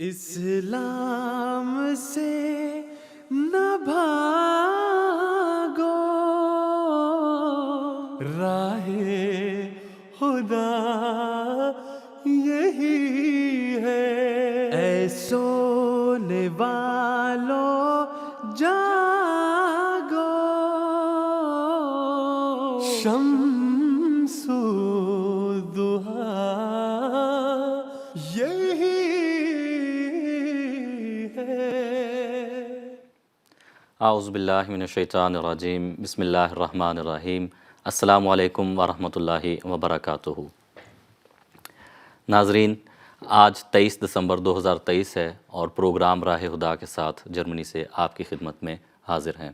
اسلام سے نہ بھاگو، راہ خدا یہی ہے۔ اے سونے والو جاگو، شمس الضحیٰ یہی ہے۔ اعوذ باللہ من الشیطان الرجیم، بسم اللہ الرحمن الرحیم۔ السلام علیکم ورحمۃ اللہ وبرکاتہ۔ ناظرین، آج 23 دسمبر 2023 ہے اور پروگرام راہ خدا کے ساتھ جرمنی سے آپ کی خدمت میں حاضر ہیں۔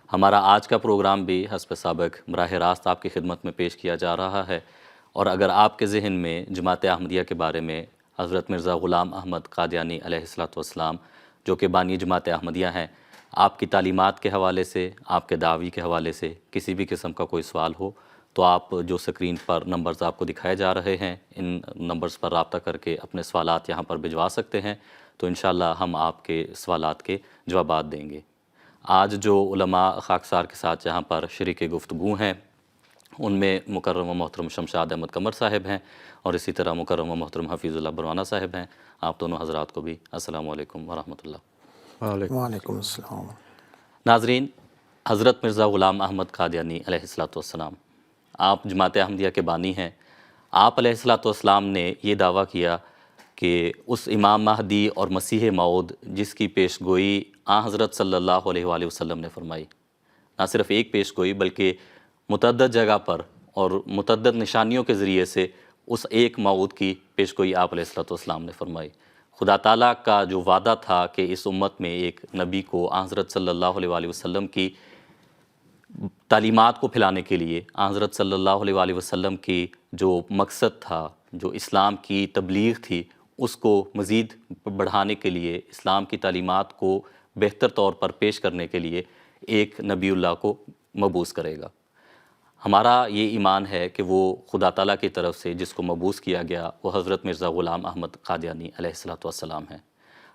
ہمارا آج کا پروگرام بھی حسب سابق براہ راست آپ کی خدمت میں پیش کیا جا رہا ہے، اور اگر آپ کے ذہن میں جماعت احمدیہ کے بارے میں حضرت مرزا غلام احمد قادیانی علیہ السلام جو کہ بانی جماعت احمدیہ ہیں، آپ کی تعلیمات کے حوالے سے، آپ کے دعوی کے حوالے سے کسی بھی قسم کا کوئی سوال ہو تو آپ جو سکرین پر نمبرز آپ کو دکھائے جا رہے ہیں، ان نمبرز پر رابطہ کر کے اپنے سوالات یہاں پر بھجوا سکتے ہیں، تو انشاءاللہ ہم آپ کے سوالات کے جوابات دیں گے۔ آج جو علماء خاکسار کے ساتھ یہاں پر شریک گفتگو ہیں، ان میں مکرم و محترم شمشاد احمد قمر صاحب ہیں، اور اسی طرح مکرم و محترم حفیظ اللہ بروانہ صاحب ہیں۔ آپ دونوں حضرات کو بھی السلام علیکم ورحمۃ اللہ۔ وعلیکم السلام۔ ناظرین، حضرت مرزا غلام احمد قادیانی علیہ السلام، آپ جماعت احمدیہ کے بانی ہیں۔ آپ علیہ السلام نے یہ دعویٰ کیا کہ اس امام مہدی اور مسیح موعود جس کی پیش گوئی آن حضرت صلی اللہ علیہ وآلہ وسلم نے فرمائی، نہ صرف ایک پیش گوئی بلکہ متعدد جگہ پر اور متعدد نشانیوں کے ذریعے سے اس ایک موعود کی پیش گوئی آپ علیہ السلام نے فرمائی۔ خدا تعالیٰ کا جو وعدہ تھا کہ اس امت میں ایک نبی کو آن حضرت صلی اللہ علیہ وآلہ وسلم کی تعلیمات کو پھیلانے کے لیے، آن حضرت صلی اللہ علیہ وآلہ وسلم کی جو مقصد تھا، جو اسلام کی تبلیغ تھی، اس کو مزید بڑھانے کے لیے، اسلام کی تعلیمات کو بہتر طور پر پیش کرنے کے لیے ایک نبی اللہ کو مبعوث کرے گا۔ ہمارا یہ ایمان ہے کہ وہ خدا تعالیٰ کی طرف سے جس کو مبعوث کیا گیا وہ حضرت مرزا غلام احمد قادیانی علیہ السلام ہیں۔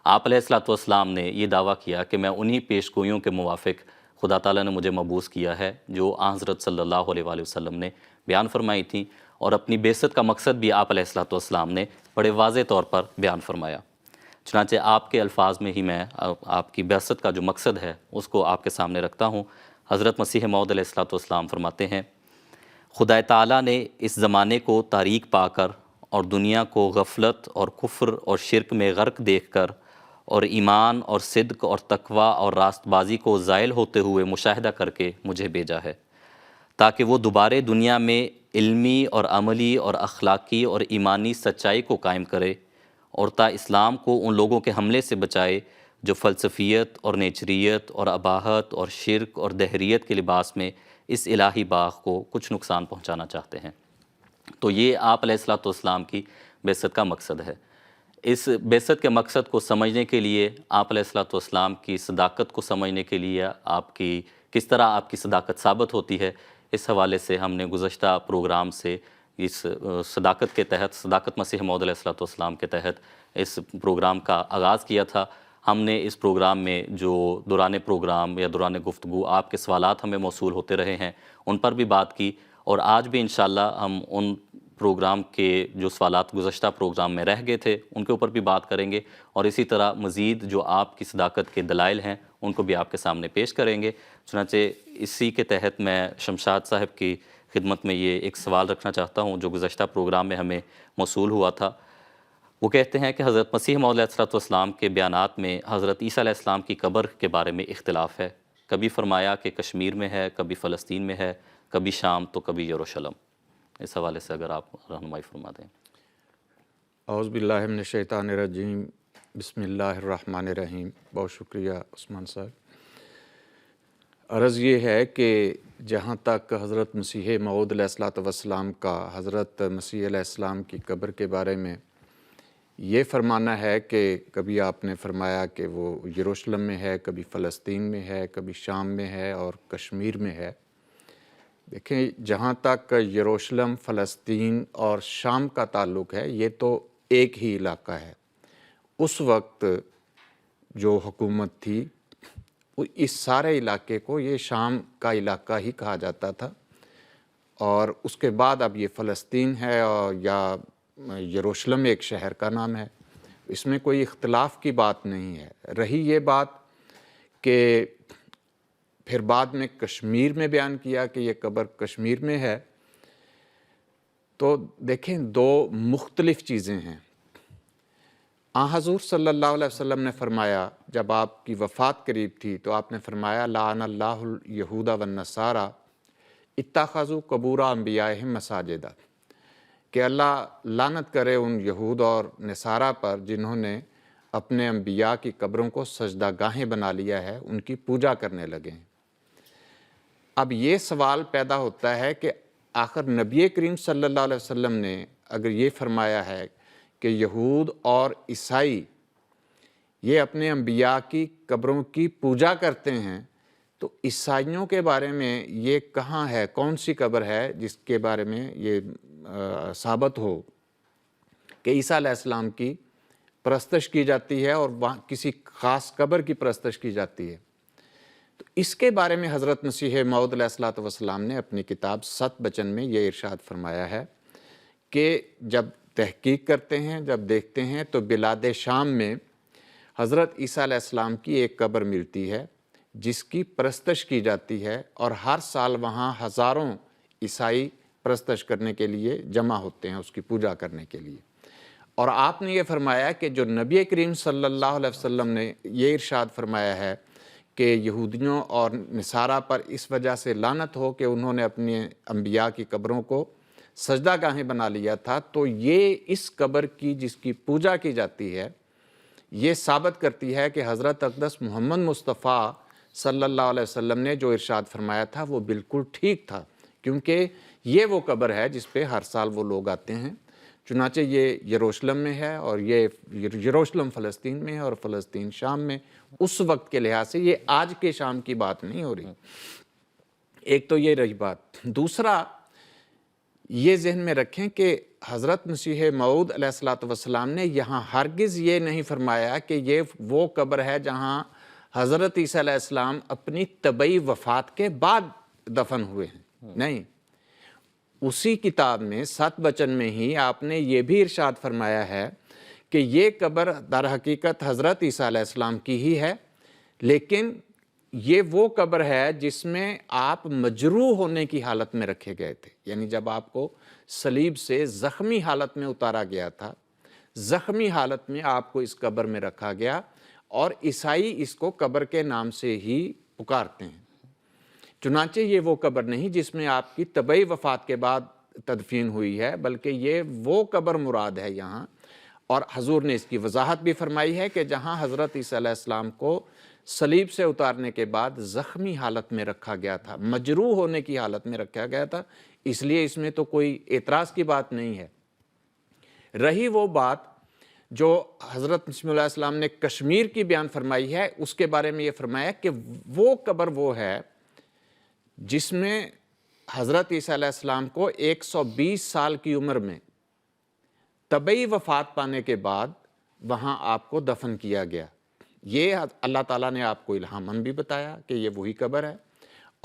آپ علیہ السلام نے یہ دعویٰ کیا کہ میں انہی پیش گوئیوں کے موافق خدا تعالیٰ نے مجھے مبعوث کیا ہے جو آن حضرت صلی اللہ علیہ وآلہ وسلم نے بیان فرمائی تھیں، اور اپنی بعثت کا مقصد بھی آپ علیہ السلام نے بڑے واضح طور پر بیان فرمایا۔ چنانچہ آپ کے الفاظ میں ہی میں آپ کی بعثت کا جو مقصد ہے اس کو آپ کے سامنے رکھتا ہوں۔ حضرت مسیح موعود علیہ السلام فرماتے ہیں، خدا تعالیٰ نے اس زمانے کو تاریک پا کر اور دنیا کو غفلت اور کفر اور شرک میں غرق دیکھ کر اور ایمان اور صدق اور تقوی اور راست بازی کو زائل ہوتے ہوئے مشاہدہ کر کے مجھے بھیجا ہے، تاکہ وہ دوبارہ دنیا میں علمی اور عملی اور اخلاقی اور ایمانی سچائی کو قائم کرے، اور تا اسلام کو ان لوگوں کے حملے سے بچائے جو فلسفیت اور نیچریت اور اباحت اور شرک اور دہریت کے لباس میں اس الہی باغ کو کچھ نقصان پہنچانا چاہتے ہیں۔ تو یہ آپ علیہ السلام کی بعثت کا مقصد ہے۔ اس بعثت کے مقصد کو سمجھنے کے لیے، آپ علیہ السلام کی صداقت کو سمجھنے کے لیے کس طرح آپ کی صداقت ثابت ہوتی ہے، اس حوالے سے ہم نے گزشتہ پروگرام سے اس صداقت کے تحت، صداقت مسیح موعود علیہ السلام کے تحت اس پروگرام کا آغاز کیا تھا۔ ہم نے اس پروگرام میں جو دوران پروگرام یا دوران گفتگو آپ کے سوالات ہمیں موصول ہوتے رہے ہیں ان پر بھی بات کی، اور آج بھی انشاءاللہ ہم ان پروگرام کے جو سوالات گزشتہ پروگرام میں رہ گئے تھے ان کے اوپر بھی بات کریں گے، اور اسی طرح مزید جو آپ کی صداقت کے دلائل ہیں ان کو بھی آپ کے سامنے پیش کریں گے۔ چنانچہ اسی کے تحت میں شمشاد صاحب کی خدمت میں یہ ایک سوال رکھنا چاہتا ہوں جو گزشتہ پروگرام میں ہمیں موصول ہوا تھا۔ وہ کہتے ہیں کہ حضرت مسیح موعود علیہ السلام کے بیانات میں حضرت عیسیٰ علیہ السلام کی قبر کے بارے میں اختلاف ہے، کبھی فرمایا کہ کشمیر میں ہے، کبھی فلسطین میں ہے، کبھی شام تو کبھی یروشلم۔ اس حوالے سے اگر آپ رہنمائی فرما دیں۔ اعوذ باللہ من الشیطان الرجیم، بسم اللہ الرحمن الرحیم۔ بہت شکریہ عثمان صاحب۔ عرض یہ ہے کہ جہاں تک حضرت مسیح موعود علیہ السلام کا حضرت مسیح علیہ السلام کی قبر کے بارے میں یہ فرمانا ہے کہ کبھی آپ نے فرمایا کہ وہ یروشلم میں ہے، کبھی فلسطین میں ہے، کبھی شام میں ہے اور کشمیر میں ہے۔ دیکھیں، جہاں تک یروشلم، فلسطین اور شام کا تعلق ہے، یہ تو ایک ہی علاقہ ہے۔ اس وقت جو حکومت تھی اس سارے علاقے کو یہ شام کا علاقہ ہی کہا جاتا تھا، اور اس کے بعد اب یہ فلسطین ہے اور یا یروشلم ایک شہر کا نام ہے، اس میں کوئی اختلاف کی بات نہیں ہے۔ رہی یہ بات کہ پھر بعد میں کشمیر میں بیان کیا کہ یہ قبر کشمیر میں ہے، تو دیکھیں دو مختلف چیزیں ہیں۔ حضور صلی اللہ علیہ وسلم نے فرمایا، جب آپ کی وفات قریب تھی تو آپ نے فرمایا لعن اللہ الیہود والنصارى اتخذوا قبور انبیائہم مساجدا، کہ اللہ لعنت کرے ان یہود اور نصارہ پر جنہوں نے اپنے انبیاء کی قبروں کو سجدہ گاہیں بنا لیا ہے، ان کی پوجا کرنے لگے ہیں۔ اب یہ سوال پیدا ہوتا ہے کہ آخر نبی کریم صلی اللہ علیہ وسلم نے اگر یہ فرمایا ہے کہ یہود اور عیسائی یہ اپنے انبیاء کی قبروں کی پوجا کرتے ہیں، تو عیسائیوں کے بارے میں یہ کہاں ہے، کون سی قبر ہے جس کے بارے میں یہ ثابت ہو کہ عیسیٰ علیہ السلام کی پرستش کی جاتی ہے اور وہاں کسی خاص قبر کی پرستش کی جاتی ہے؟ تو اس کے بارے میں حضرت مسیح موعود علیہ الصلوۃ والسلام نے اپنی کتاب 7 بچن میں یہ ارشاد فرمایا ہے کہ جب تحقیق کرتے ہیں، جب دیکھتے ہیں تو بلاد شام میں حضرت عیسیٰ علیہ السلام کی ایک قبر ملتی ہے جس کی پرستش کی جاتی ہے، اور ہر سال وہاں ہزاروں عیسائی پرستش کرنے کے لیے جمع ہوتے ہیں، اس کی پوجا کرنے کے لیے۔ اور آپ نے یہ فرمایا کہ جو نبی کریم صلی اللہ علیہ وسلم نے یہ ارشاد فرمایا ہے کہ یہودیوں اور نصارہ پر اس وجہ سے لعنت ہو کہ انہوں نے اپنے انبیاء کی قبروں کو سجدہ گاہیں بنا لیا تھا، تو یہ اس قبر کی جس کی پوجا کی جاتی ہے یہ ثابت کرتی ہے کہ حضرت اقدس محمد مصطفیٰ صلی اللہ علیہ وسلم نے جو ارشاد فرمایا تھا وہ بالکل ٹھیک تھا، کیونکہ یہ وہ قبر ہے جس پہ ہر سال وہ لوگ آتے ہیں۔ چنانچہ یہ یروشلم میں ہے، اور یہ یروشلم فلسطین میں ہے، اور فلسطین شام میں۔ اس وقت کے لحاظ سے یہ آج کے شام کی بات نہیں ہو رہی۔ ایک تو یہ رہی بات۔ دوسرا یہ ذہن میں رکھیں کہ حضرت مسیح موعود علیہ الصلوۃ والسلام نے یہاں ہرگز یہ نہیں فرمایا کہ یہ وہ قبر ہے جہاں حضرت عیسیٰ علیہ السلام اپنی طبعی وفات کے بعد دفن ہوئے ہیں، نہیں۔ اسی کتاب میں 7 بچن میں ہی آپ نے یہ بھی ارشاد فرمایا ہے کہ یہ قبر در حقیقت حضرت عیسیٰ علیہ السلام کی ہی ہے، لیکن یہ وہ قبر ہے جس میں آپ مجروح ہونے کی حالت میں رکھے گئے تھے، یعنی جب آپ کو صلیب سے زخمی حالت میں اتارا گیا تھا، زخمی حالت میں آپ کو اس قبر میں رکھا گیا، اور عیسائی اس کو قبر کے نام سے ہی پکارتے ہیں۔ چنانچہ یہ وہ قبر نہیں جس میں آپ کی طبعی وفات کے بعد تدفین ہوئی ہے، بلکہ یہ وہ قبر مراد ہے یہاں۔ اور حضور نے اس کی وضاحت بھی فرمائی ہے کہ جہاں حضرت عیسیٰ علیہ السلام کو صلیب سے اتارنے کے بعد زخمی حالت میں رکھا گیا تھا، مجروح ہونے کی حالت میں رکھا گیا تھا، اس لیے اس میں تو کوئی اعتراض کی بات نہیں ہے۔ رہی وہ بات جو حضرت مسیح علیہ السلام نے کشمیر کی بیان فرمائی ہے، اس کے بارے میں یہ فرمایا کہ وہ قبر وہ ہے جس میں حضرت عیسیٰ علیہ السلام کو 120 سال کی عمر میں طبعی وفات پانے کے بعد وہاں آپ کو دفن کیا گیا۔ یہ اللہ تعالیٰ نے آپ کو الہاماً بھی بتایا کہ یہ وہی قبر ہے،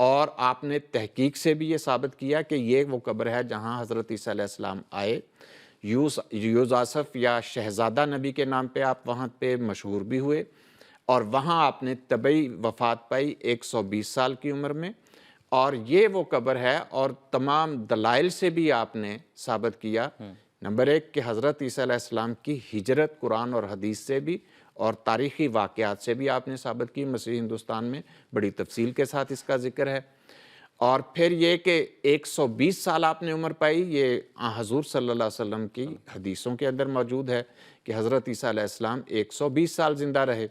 اور آپ نے تحقیق سے بھی یہ ثابت کیا کہ یہ وہ قبر ہے جہاں حضرت عیسیٰ علیہ السلام آئے۔ یوزاسف یا شہزادہ نبی کے نام پہ آپ وہاں پہ مشہور بھی ہوئے، اور وہاں آپ نے طبعی وفات پائی 120 سال کی عمر میں، اور یہ وہ قبر ہے۔ اور تمام دلائل سے بھی آپ نے ثابت کیا، نمبر 1 کہ حضرت عیسیٰ علیہ السلام کی ہجرت قرآن اور حدیث سے بھی اور تاریخی واقعات سے بھی آپ نے ثابت کی۔ مسیحی ہندوستان میں بڑی تفصیل کے ساتھ اس کا ذکر ہے۔ اور پھر یہ کہ 120 سال آپ نے عمر پائی، یہ حضور صلی اللہ علیہ وسلم کی حدیثوں کے اندر موجود ہے کہ حضرت عیسیٰ علیہ السلام 120 سال زندہ رہے۔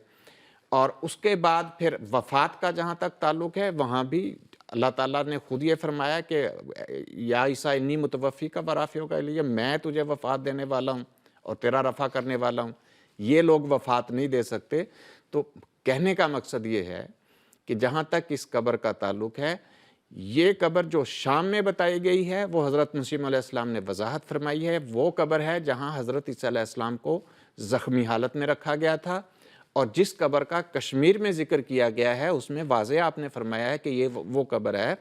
اور اس کے بعد پھر وفات کا جہاں تک تعلق ہے، وہاں بھی اللہ تعالیٰ نے خود یہ فرمایا کہ یا عیسیٰ انی متوفی کا ورافعہ کا لیے، میں تجھے وفات دینے والا ہوں اور تیرا رفع کرنے والا ہوں۔ یہ لوگ وفات نہیں دے سکتے۔ تو کہنے کا مقصد یہ ہے کہ جہاں تک اس قبر کا تعلق ہے، یہ قبر جو شام میں بتائی گئی ہے وہ حضرت مسیح علیہ السلام نے وضاحت فرمائی ہے، وہ قبر ہے جہاں حضرت عیسیٰ علیہ السلام کو زخمی حالت میں رکھا گیا تھا، اور جس قبر کا کشمیر میں ذکر کیا گیا ہے اس میں واضح آپ نے فرمایا ہے کہ یہ وہ قبر ہے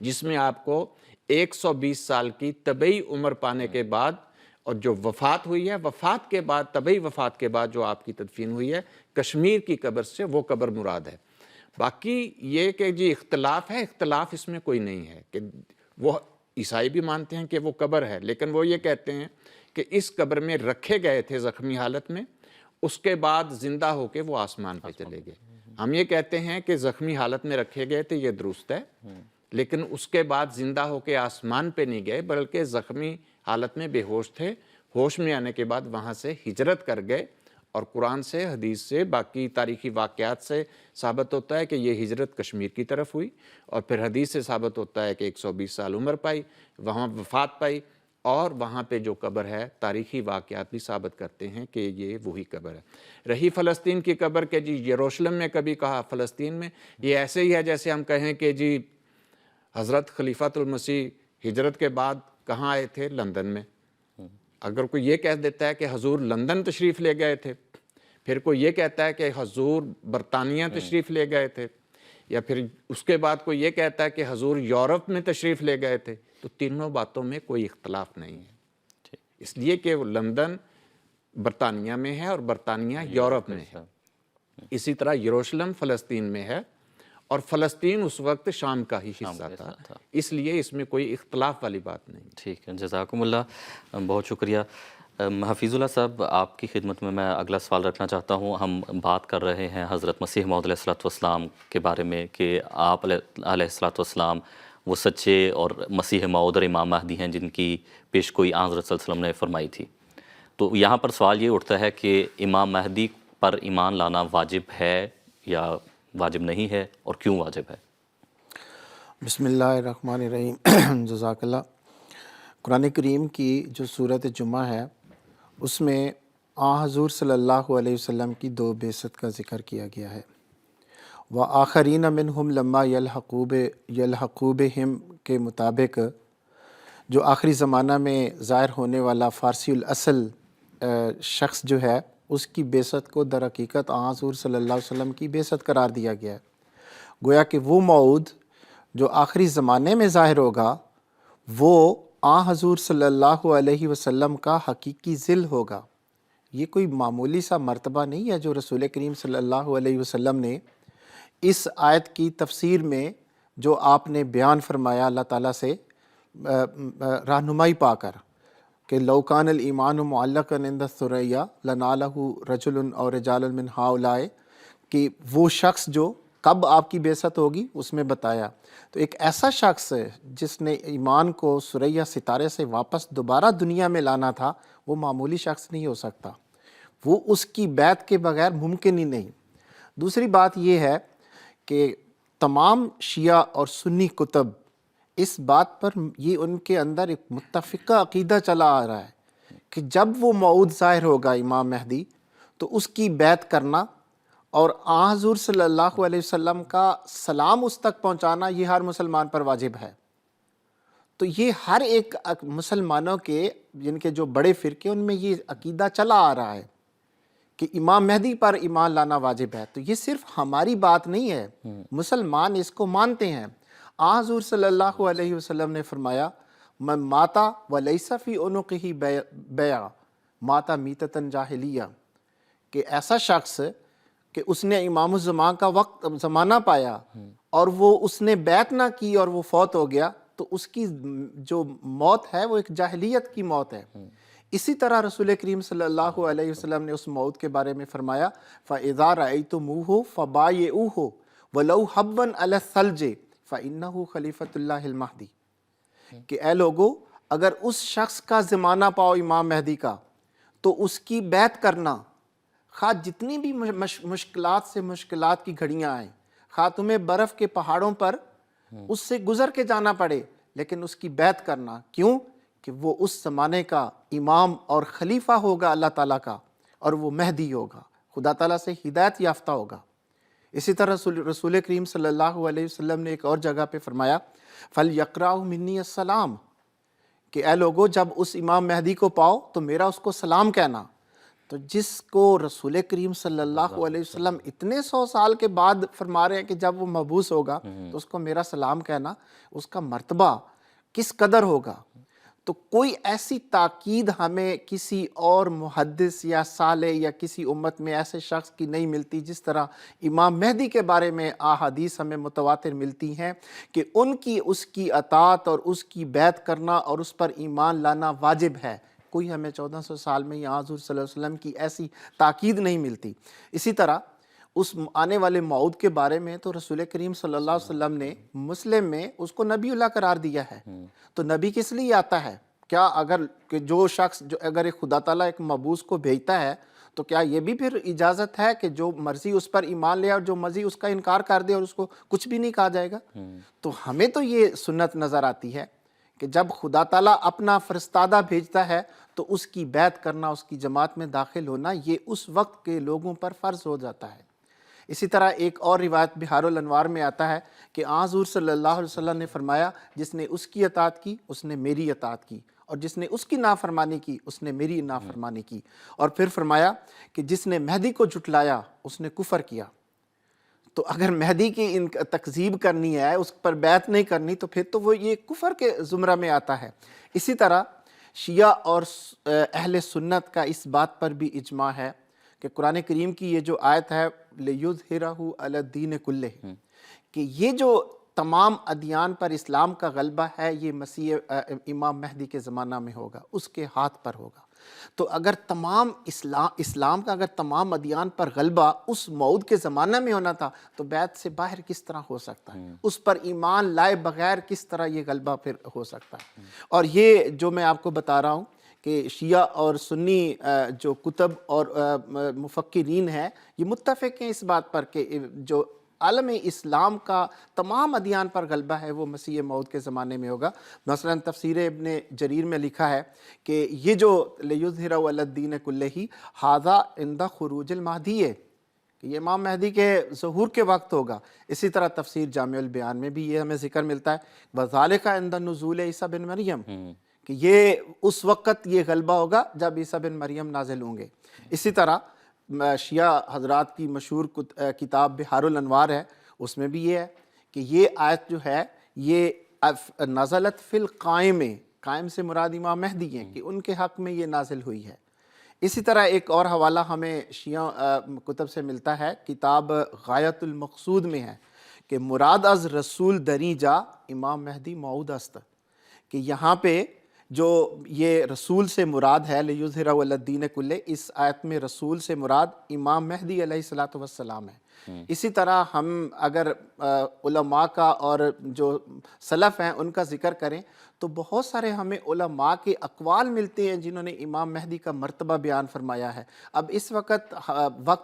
جس میں آپ کو 120 سال کی طبعی عمر پانے کے بعد، اور جو وفات ہوئی ہے، وفات کے بعد، طبعی وفات کے بعد جو آپ کی تدفین ہوئی ہے کشمیر کی قبر سے، وہ قبر مراد ہے۔ باقی یہ کہ جی اختلاف ہے، اختلاف اس میں کوئی نہیں ہے، کہ وہ عیسائی بھی مانتے ہیں کہ وہ قبر ہے، لیکن وہ یہ کہتے ہیں کہ اس قبر میں رکھے گئے تھے زخمی حالت میں، اس کے بعد زندہ ہو کے وہ آسمان پہ چلے گئے۔ ہم یہ کہتے ہیں کہ زخمی حالت میں رکھے گئے تھے، یہ درست ہے، لیکن اس کے بعد زندہ ہو کے آسمان پہ نہیں گئے، بلکہ زخمی حالت میں بے ہوش تھے، ہوش میں آنے کے بعد وہاں سے ہجرت کر گئے، اور قرآن سے، حدیث سے، باقی تاریخی واقعات سے ثابت ہوتا ہے کہ یہ ہجرت کشمیر کی طرف ہوئی، اور پھر حدیث سے ثابت ہوتا ہے کہ 120 سال عمر پائی، وہاں وفات پائی، اور وہاں پہ جو قبر ہے تاریخی واقعات بھی ثابت کرتے ہیں کہ یہ وہی قبر ہے۔ رہی فلسطین کی قبر کہ جی یروشلم میں کبھی کہا، فلسطین میں، یہ ایسے ہی ہے جیسے ہم کہیں کہ جی حضرت خلیفۃ المسیح ہجرت کے بعد کہاں آئے تھے؟ لندن میں۔ اگر کوئی یہ کہہ دیتا ہے کہ حضور لندن تشریف لے گئے تھے، پھر کوئی یہ کہتا ہے کہ حضور برطانیہ تشریف لے گئے تھے، یا پھر اس کے بعد کوئی یہ کہتا ہے کہ حضور یورپ میں تشریف لے گئے تھے، تو تینوں باتوں میں کوئی اختلاف نہیں ہے، اس لیے کہ وہ لندن برطانیہ میں ہے اور برطانیہ یورپ میں ہے۔ اسی طرح یروشلم فلسطین میں ہے، اور فلسطین اس وقت شام کا ہی حصہ تھا، اس لیے اس میں کوئی اختلاف والی بات نہیں۔ ٹھیک ہے، جزاکم اللہ، بہت شکریہ۔ حفیظ اللہ صاحب، آپ کی خدمت میں اگلا سوال رکھنا چاہتا ہوں۔ ہم بات کر رہے ہیں حضرت مسیح موعود علیہ الصلوۃ والسلام کے بارے میں کہ آپ علیہ الصلوۃ والسلام وہ سچے اور مسیح موعود اور امام مہدی ہیں جن کی پیشگوئی آن حضرت صلی اللہ علیہ وسلم نے فرمائی تھی۔ تو یہاں پر سوال یہ اٹھتا ہے کہ امام مہدی پر ایمان لانا واجب ہے یا واجب نہیں ہے، اور کیوں واجب ہے؟ بسم اللہ الرحمن الرحیم۔ جزاک اللہ۔ قرآن کریم کی جو سورۃ جمعہ ہے اس میں حضور صلی اللہ علیہ وسلم کی 2 بعثت کا ذکر کیا گیا ہے۔ وآخرین منہم لما یلحقوا بہم کے مطابق جو آخری زمانہ میں ظاہر ہونے والا فارسی الاصل شخص جو ہے اس کی بعثت کو در حقیقت حضور صلی اللہ علیہ وسلم کی بعثت قرار دیا گیا ہے۔ گویا کہ وہ موعود جو آخری زمانے میں ظاہر ہوگا وہ حضور صلی اللہ علیہ وسلم کا حقیقی ذل ہوگا۔ یہ کوئی معمولی سا مرتبہ نہیں ہے جو رسول کریم صلی اللہ علیہ وسلم نے اس آیت کی تفسیر میں جو آپ نے بیان فرمایا اللہ تعالیٰ سے رہنمائی پا کر کہ لو کان الایمان معلقا عند الثریا لنالہ رجل او رجال من ہؤلاء، کہ وہ شخص جو کب آپ کی بعثت ہوگی اس میں بتایا۔ تو ایک ایسا شخص جس نے ایمان کو ثریا ستارے سے واپس دوبارہ دنیا میں لانا تھا، وہ معمولی شخص نہیں ہو سکتا، وہ اس کی بیعت کے بغیر ممکن ہی نہیں۔ دوسری بات یہ ہے کہ تمام شیعہ اور سنی کتب اس بات پر یہ ان کے اندر ایک متفقہ عقیدہ چلا آ رہا ہے کہ جب وہ موعود ظاہر ہوگا امام مہدی تو اس کی بیعت کرنا اور حضور صلی اللہ علیہ وسلم کا سلام اس تک پہنچانا یہ ہر مسلمان پر واجب ہے۔ تو یہ ہر ایک مسلمانوں کے جن کے جو بڑے فرقے ان میں یہ عقیدہ چلا آ رہا ہے کہ امام مہدی پر ایمان لانا واجب ہے۔ تو یہ صرف ہماری بات نہیں ہے، مسلمان اس کو مانتے ہیں۔ حضور صلی اللہ علیہ وسلم نے فرمایا من ماتا ولیس فی عنقہ بیع ماتا میتۃ جاہلیہ، کہ ایسا شخص کہ اس نے امام الزمان کا زمانہ پایا اور وہ اس نے بیعت نہ کی اور وہ فوت ہو گیا، تو اس کی جو موت ہے وہ ایک جاہلیت کی موت ہے۔ اسی طرح رسول کریم صلی اللہ علیہ وسلم نے اس موت کے بارے میں فرمایا فَإِذَا رَأَيْتُمُوهُ فَبَايِعُوهُ وَلَوْ حَبًّا عَلَى الثَّلْجِ فَإِنَّهُ خَلِيفَةُ اللَّهِ الْمَهْدِي، کہ اے لوگو اگر اس شخص کا زمانہ پاؤ امام مہدی کا تو اس کی بیعت کرنا، خواہ جتنی بھی مشکلات سے مشکلات کی گھڑیاں آئیں، خواہ تمہیں برف کے پہاڑوں پر اس سے گزر کے جانا پڑے، لیکن اس کی بیعت کرنا۔ کیوں؟ کہ وہ اس زمانے کا امام اور خلیفہ ہوگا اللہ تعالیٰ کا، اور وہ مہدی ہوگا، خدا تعالیٰ سے ہدایت یافتہ ہوگا۔ اسی طرح رسول کریم صلی اللہ علیہ وسلم نے ایک اور جگہ پہ فرمایا فَلْيَقْرَأْهُ مِنِّي السَّلَامُ، کہ اے لوگو جب اس امام مہدی کو پاؤ تو میرا اس کو سلام کہنا۔ تو جس کو رسول کریم صلی اللہ علیہ وسلم اتنے 100 سال کے بعد فرما رہے ہیں کہ جب وہ مبعوث ہوگا تو اس کو میرا سلام کہنا، اس کا مرتبہ کس قدر ہوگا، تو کوئی ایسی تاکید ہمیں کسی اور محدث یا صالح یا کسی امت میں ایسے شخص کی نہیں ملتی جس طرح امام مہدی کے بارے میں احادیث ہمیں متواتر ملتی ہیں کہ ان کی اس کی اطاعت اور اس کی بیعت کرنا اور اس پر ایمان لانا واجب ہے۔ کوئی ہمیں 1400 سال میں یا حضور صلی اللہ علیہ وسلم کی ایسی تاکید نہیں ملتی۔ اسی طرح اس آنے والے موعود کے بارے میں تو رسول کریم صلی اللہ علیہ وسلم نے مسلم میں اس کو نبی اللہ قرار دیا ہے۔ تو نبی کس لیے آتا ہے؟ کیا اگر کہ جو شخص اگر خدا تعالیٰ ایک مبعوث کو بھیجتا ہے تو کیا یہ بھی پھر اجازت ہے کہ جو مرضی اس پر ایمان لے اور جو مرضی اس کا انکار کر دے اور اس کو کچھ بھی نہیں کہا جائے گا؟ تو ہمیں تو یہ سنت نظر آتی ہے کہ جب خدا تعالیٰ اپنا فرستادہ بھیجتا ہے تو اس کی بیعت کرنا، اس کی جماعت میں داخل ہونا، یہ اس وقت کے لوگوں پر فرض ہو جاتا ہے۔ اسی طرح ایک اور روایت بحار الانوار میں آتا ہے کہ حضور صلی اللہ علیہ وسلم نے فرمایا، جس نے اس کی اطاعت کی اس نے میری اطاعت کی، اور جس نے اس کی نافرمانی کی اس نے میری نافرمانی کی۔ اور پھر فرمایا کہ جس نے مہدی کو جھٹلایا اس نے کفر کیا۔ تو اگر مہدی کی تکذیب کرنی ہے، اس پر بیعت نہیں کرنی، تو پھر تو وہ یہ کفر کے زمرہ میں آتا ہے۔ اسی طرح شیعہ اور اہل سنت کا اس بات پر بھی اجماع ہے کہ قرآن کریم کی یہ جو آیت ہے لِيُظْهِرَهُ عَلَى الدِّينِ كُلِّهِ، کہ یہ جو تمام ادیان پر اسلام کا غلبہ ہے، یہ مسیح امام مہدی کے زمانہ میں ہوگا، اس کے ہاتھ پر ہوگا۔ تو اگر تمام اسلام کا اگر تمام ادیان پر غلبہ اس موعود کے زمانہ میں ہونا تھا تو بیعت سے باہر کس طرح ہو سکتا ہے؟ اس پر ایمان لائے بغیر کس طرح یہ غلبہ پھر ہو سکتا ہے؟ اور یہ جو میں آپ کو بتا رہا ہوں کہ شیعہ اور سنی جو کتب اور مفکرین ہیں یہ متفق ہیں اس بات پر کہ جو عالم اسلام کا تمام ادیان پر غلبہ ہے وہ مسیح موعود کے زمانے میں ہوگا۔ مثلا تفسیر ابن جریر میں لکھا ہے کہ یہ جو لِيُظْهِرَهُ عَلَى الدِّينِ كُلِّهِ هَذَا عِنْدَ خُرُوجِ الْمَهْدِيِّ، کہ یہ امام مہدی کے ظہور کے وقت ہوگا۔ اسی طرح تفسیر جامع البیان میں بھی یہ ہمیں ذکر ملتا ہے وَذَلِكَ عِنْدَ نُزُولِ عیسیٰ بن مریم، کہ یہ اس وقت یہ غلبہ ہوگا جب عیسیٰ بن مریم نازل ہوں گے۔ اسی طرح شیعہ حضرات کی مشہور کتاب بحار الانوار ہے، اس میں بھی یہ ہے کہ یہ آیت جو ہے یہ نزلت فی القائم، قائم سے مراد امام مہدی ہیں کہ ان کے حق میں یہ نازل ہوئی ہے۔ اسی طرح ایک اور حوالہ ہمیں شیعہ کتب سے ملتا ہے، کتاب غایت المقصود میں ہے کہ مراد از رسول دری جا امام مہدی موعود است، کہ یہاں پہ جو یہ رسول سے مراد ہے لِيُظْهِرَهُ عَلَى الدِّينِ كُلِّهِ، اس آیت میں رسول سے مراد امام مہدی علیہ الصلوۃ والسلام ہے۔ اسی طرح ہم اگر علماء کا اور جو سلف ہیں ان کا ذکر کریں تو بہت سارے ہمیں علماء کے اقوال ملتے ہیں جنہوں نے امام مہدی کا مرتبہ بیان فرمایا ہے۔ اب اس وقت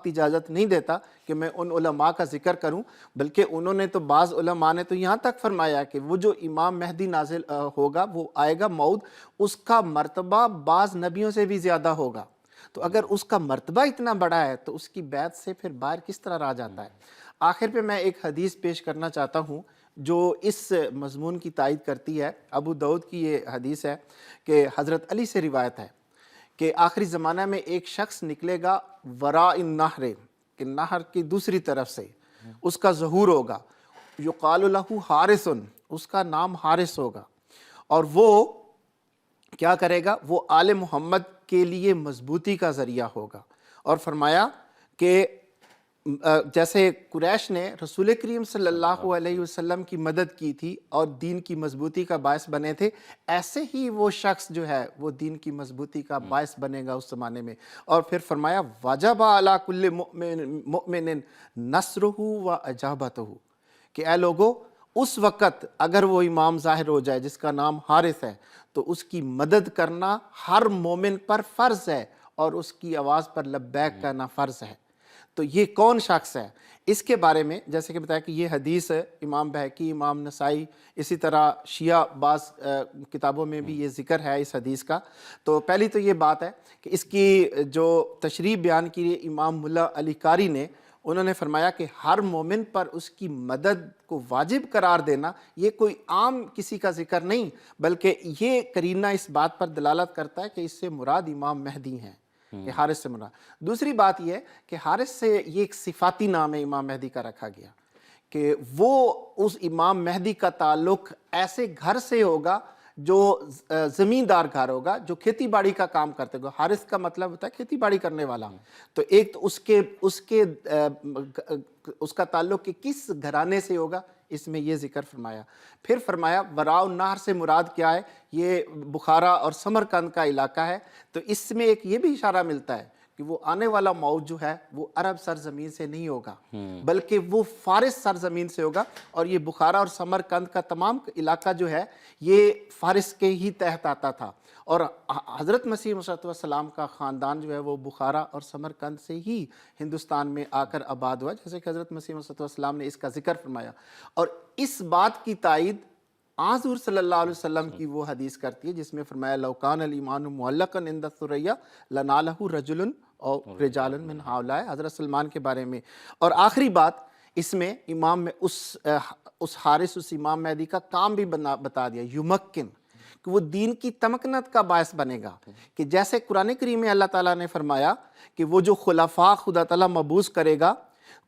اجازت نہیں دیتا کہ میں ان علماء کا ذکر کروں، بلکہ انہوں نے تو بعض علماء نے تو یہاں تک فرمایا کہ وہ جو امام مہدی نازل ہوگا، وہ آئے گا موعود، اس کا مرتبہ بعض نبیوں سے بھی زیادہ ہوگا۔ تو اگر اس کا مرتبہ اتنا بڑا ہے تو اس کی بیعت سے پھر باہر کس طرح رہ جاتا ہے؟ آخر پہ میں ایک حدیث پیش کرنا چاہتا ہوں جو اس مضمون کی تائید کرتی ہے۔ ابو داؤد کی یہ حدیث ہے کہ حضرت علی سے روایت ہے کہ آخری زمانہ میں ایک شخص نکلے گا وراء النہر، کہ نہر کی دوسری طرف سے اس کا ظہور ہوگا، یقال لہ حارث، اس کا نام حارث ہوگا، اور وہ کیا کرے گا؟ وہ آل محمد کے لیے مضبوطی کا ذریعہ ہوگا۔ اور فرمایا کہ جیسے قریش نے رسول کریم صلی اللہ علیہ وسلم کی مدد کی تھی اور دین کی مضبوطی کا باعث بنے تھے، ایسے ہی وہ شخص جو ہے وہ دین کی مضبوطی کا باعث بنے گا اس زمانے میں۔ اور پھر فرمایا وَجَبَ عَلَى كُلِّ مُؤْمِنٍ نَصْرُهُ وَأَجَابَتُهُ، کہ اے لوگو اس وقت اگر وہ امام ظاہر ہو جائے جس کا نام حارث ہے تو اس کی مدد کرنا ہر مومن پر فرض ہے اور اس کی آواز پر لبیک کہنا فرض ہے۔ تو یہ کون شخص ہے؟ اس کے بارے میں جیسے کہ بتایا کہ یہ حدیث امام بہقی، امام نسائی، اسی طرح شیعہ بعض کتابوں میں بھی یہ ذکر ہے اس حدیث کا۔ تو پہلی تو یہ بات ہے کہ اس کی جو تشریح بیان کی امام ملا علی قاری نے، انہوں نے فرمایا کہ ہر مومن پر اس کی مدد کو واجب قرار دینا یہ کوئی عام کسی کا ذکر نہیں، بلکہ یہ قرینہ اس بات پر دلالت کرتا ہے کہ اس سے مراد امام مہدی ہیں۔ کہ حارث سے مراد۔ دوسری بات یہ ہے کہ حارث سے یہ ایک صفاتی نام ہے امام مہدی کا رکھا گیا کہ وہ اس امام مہدی کا تعلق ایسے گھر سے ہوگا جو زمیندار گھر ہوگا، جو کھیتی باڑی کا کام کرتے ہوگا۔ حارث کا مطلب ہوتا ہے کھیتی باڑی کرنے والا۔ تو ایک تو اس کا تعلق کہ کس گھرانے سے ہوگا، اس میں یہ ذکر فرمایا۔ پھر فرمایا وراء النہر سے مراد کیا ہے، یہ بخارا اور سمرقند کا علاقہ ہے۔ تو اس میں ایک یہ بھی اشارہ ملتا ہے کہ وہ آنے والا موت جو ہے وہ عرب سرزمین سے نہیں ہوگا، بلکہ وہ فارس سرزمین سے ہوگا، اور یہ بخارا اور سمرقند کا تمام علاقہ جو ہے یہ فارس کے ہی تحت آتا تھا، اور حضرت مسیح علیہ السلام کا خاندان جو ہے وہ بخارا اور سمرقند سے ہی ہندوستان میں آ کر آباد ہوا، جیسے کہ حضرت مسیح علیہ السلام نے اس کا ذکر فرمایا۔ اور اس بات کی تائید حضور صلی اللہ علیہ وسلم کی وہ حدیث کرتی ہے جس میں فرمایا لو کان الایمان معلقا عند الثریا لنالہ رجل اور رجال من ہؤلاء، حضرت سلمان کے بارے میں۔ اور آخری بات اس میں امام میں اس حارث، اس امام مہدی کا کام بھی بتا دیا، یمکن، کہ وہ دین کی تمکنت کا باعث بنے گا، کہ جیسے قرآن کریم میں اللہ تعالیٰ نے فرمایا کہ وہ جو خلفاء خدا تعالیٰ مبعوث کرے گا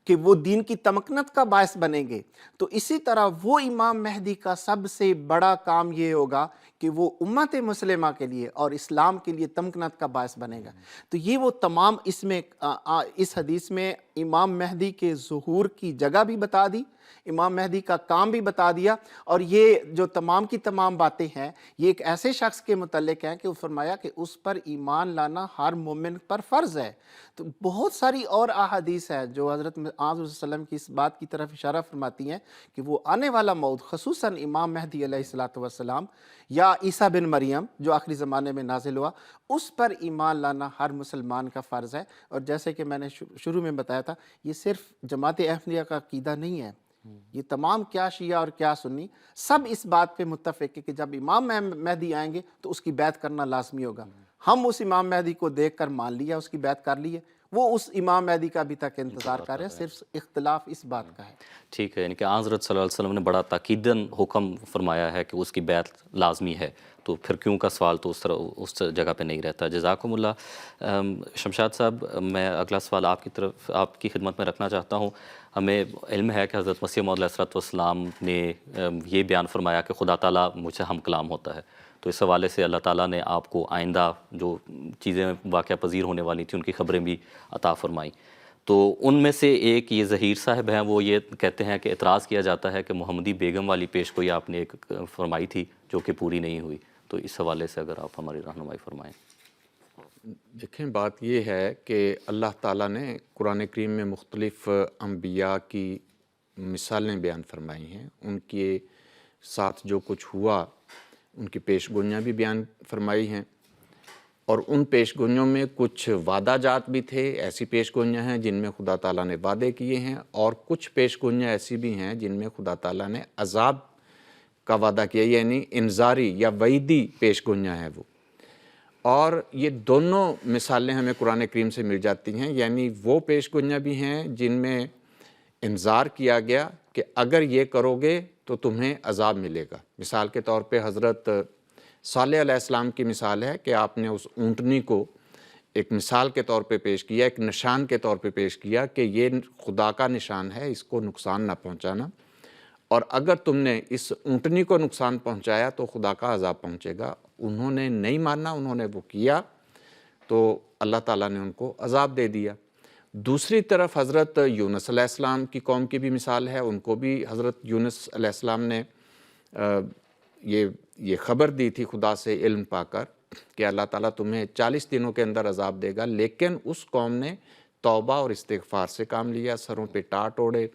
کہ وہ دین کی تمکنت کا باعث بنیں گے، تو اسی طرح وہ امام مہدی کا سب سے بڑا کام یہ ہوگا کہ وہ امت مسلمہ کے لیے اور اسلام کے لیے تمکنت کا باعث بنے گا۔ تو یہ وہ تمام اس حدیث میں امام مہدی کے ظہور کی جگہ بھی بتا دی، امام مہدی کا کام بھی بتا دیا، اور یہ جو تمام کی تمام باتیں ہیں یہ ایک ایسے شخص کے متعلق ہیں کہ وہ فرمایا کہ اس پر ایمان لانا ہر مومن پر فرض ہے۔ تو بہت ساری اور احادیث ہیں جو حضرت آج صلی اللہ علیہ وسلم کی اس بات کی طرف اشارہ فرماتی ہیں کہ وہ آنے والا موت، خصوصاً امام مہدی علیہ السلام یا عیسیٰ بن مریم جو آخری زمانے میں نازل ہوا، اس پر ایمان لانا ہر مسلمان کا فرض ہے۔ اور جیسے کہ میں نے شروع میں بتایا تھا، یہ صرف جماعت احمدیہ کا عقیدہ نہیں ہے، یہ تمام کیا شیعہ اور کیا سنی سب اس بات پہ متفق ہے کہ جب امام مہدی آئیں گے تو اس کی بیعت کرنا لازمی ہوگا۔ ہم اس امام مہدی کو دیکھ کر مان لیا، اس کی بیعت کر لی ہے، وہ اس امام مہدی کا ابھی تک انتظار کر رہے ہیں، صرف اختلاف اس بات کا ہے۔ ٹھیک ہے، یعنی کہ حضرت صلی اللہ علیہ وسلم نے بڑا تاکیداً حکم فرمایا ہے کہ اس کی بیعت لازمی ہے، تو پھر کیوں کا سوال تو اس جگہ پہ نہیں رہتا۔ جزاکم اللہ۔ شمشاد صاحب، میں اگلا سوال آپ کی خدمت میں رکھنا چاہتا ہوں۔ ہمیں علم ہے کہ حضرت مسیح موعود علیہ السلام نے یہ بیان فرمایا کہ خدا تعالیٰ مجھ سے ہم کلام ہوتا ہے، تو اس حوالے سے اللہ تعالیٰ نے آپ کو آئندہ جو چیزیں واقعہ پذیر ہونے والی تھیں ان کی خبریں بھی عطا فرمائیں۔ تو ان میں سے ایک یہ ظہیر صاحب ہیں، وہ یہ کہتے ہیں کہ اعتراض کیا جاتا ہے کہ محمدی بیگم والی پیش گوئی آپ نے ایک فرمائی تھی جو کہ پوری نہیں ہوئی، تو اس حوالے سے اگر آپ ہماری رہنمائی فرمائیں۔ دیکھیں، بات یہ ہے کہ اللہ تعالیٰ نے قرآن کریم میں مختلف انبیاء کی مثالیں بیان فرمائی ہیں، ان کے ساتھ جو کچھ ہوا ان کی پیش گوئیاں بھی بیان فرمائی ہیں، اور ان پیش گوئیوں میں کچھ وعدہ جات بھی تھے، ایسی پیش گوئیاں ہیں جن میں خدا تعالیٰ نے وعدے کیے ہیں، اور کچھ پیش گوئیاں ایسی بھی ہیں جن میں خدا تعالیٰ نے عذاب کا وعدہ کیا، یعنی انذاری یا وعیدی پیش گوئیاں ہیں وہ۔ اور یہ دونوں مثالیں ہمیں قرآن کریم سے مل جاتی ہیں، یعنی وہ پیش گوئیاں بھی ہیں جن میں انذار کیا گیا کہ اگر یہ کرو گے تو تمہیں عذاب ملے گا۔ مثال کے طور پہ حضرت صالح علیہ السلام کی مثال ہے کہ آپ نے اس اونٹنی کو ایک مثال کے طور پہ پیش کیا، ایک نشان کے طور پہ پیش کیا کہ یہ خدا کا نشان ہے، اس کو نقصان نہ پہنچانا، اور اگر تم نے اس اونٹنی کو نقصان پہنچایا تو خدا کا عذاب پہنچے گا۔ انہوں نے نہیں مانا، انہوں نے وہ کیا، تو اللہ تعالیٰ نے ان کو عذاب دے دیا۔ دوسری طرف حضرت یونس علیہ السلام کی قوم کی بھی مثال ہے، ان کو بھی حضرت یونس علیہ السلام نے یہ خبر دی تھی خدا سے علم پا کر کہ اللہ تعالیٰ تمہیں 40 دنوں کے اندر عذاب دے گا، لیکن اس قوم نے توبہ اور استغفار سے کام لیا، سروں پہ ٹاٹ اوڑے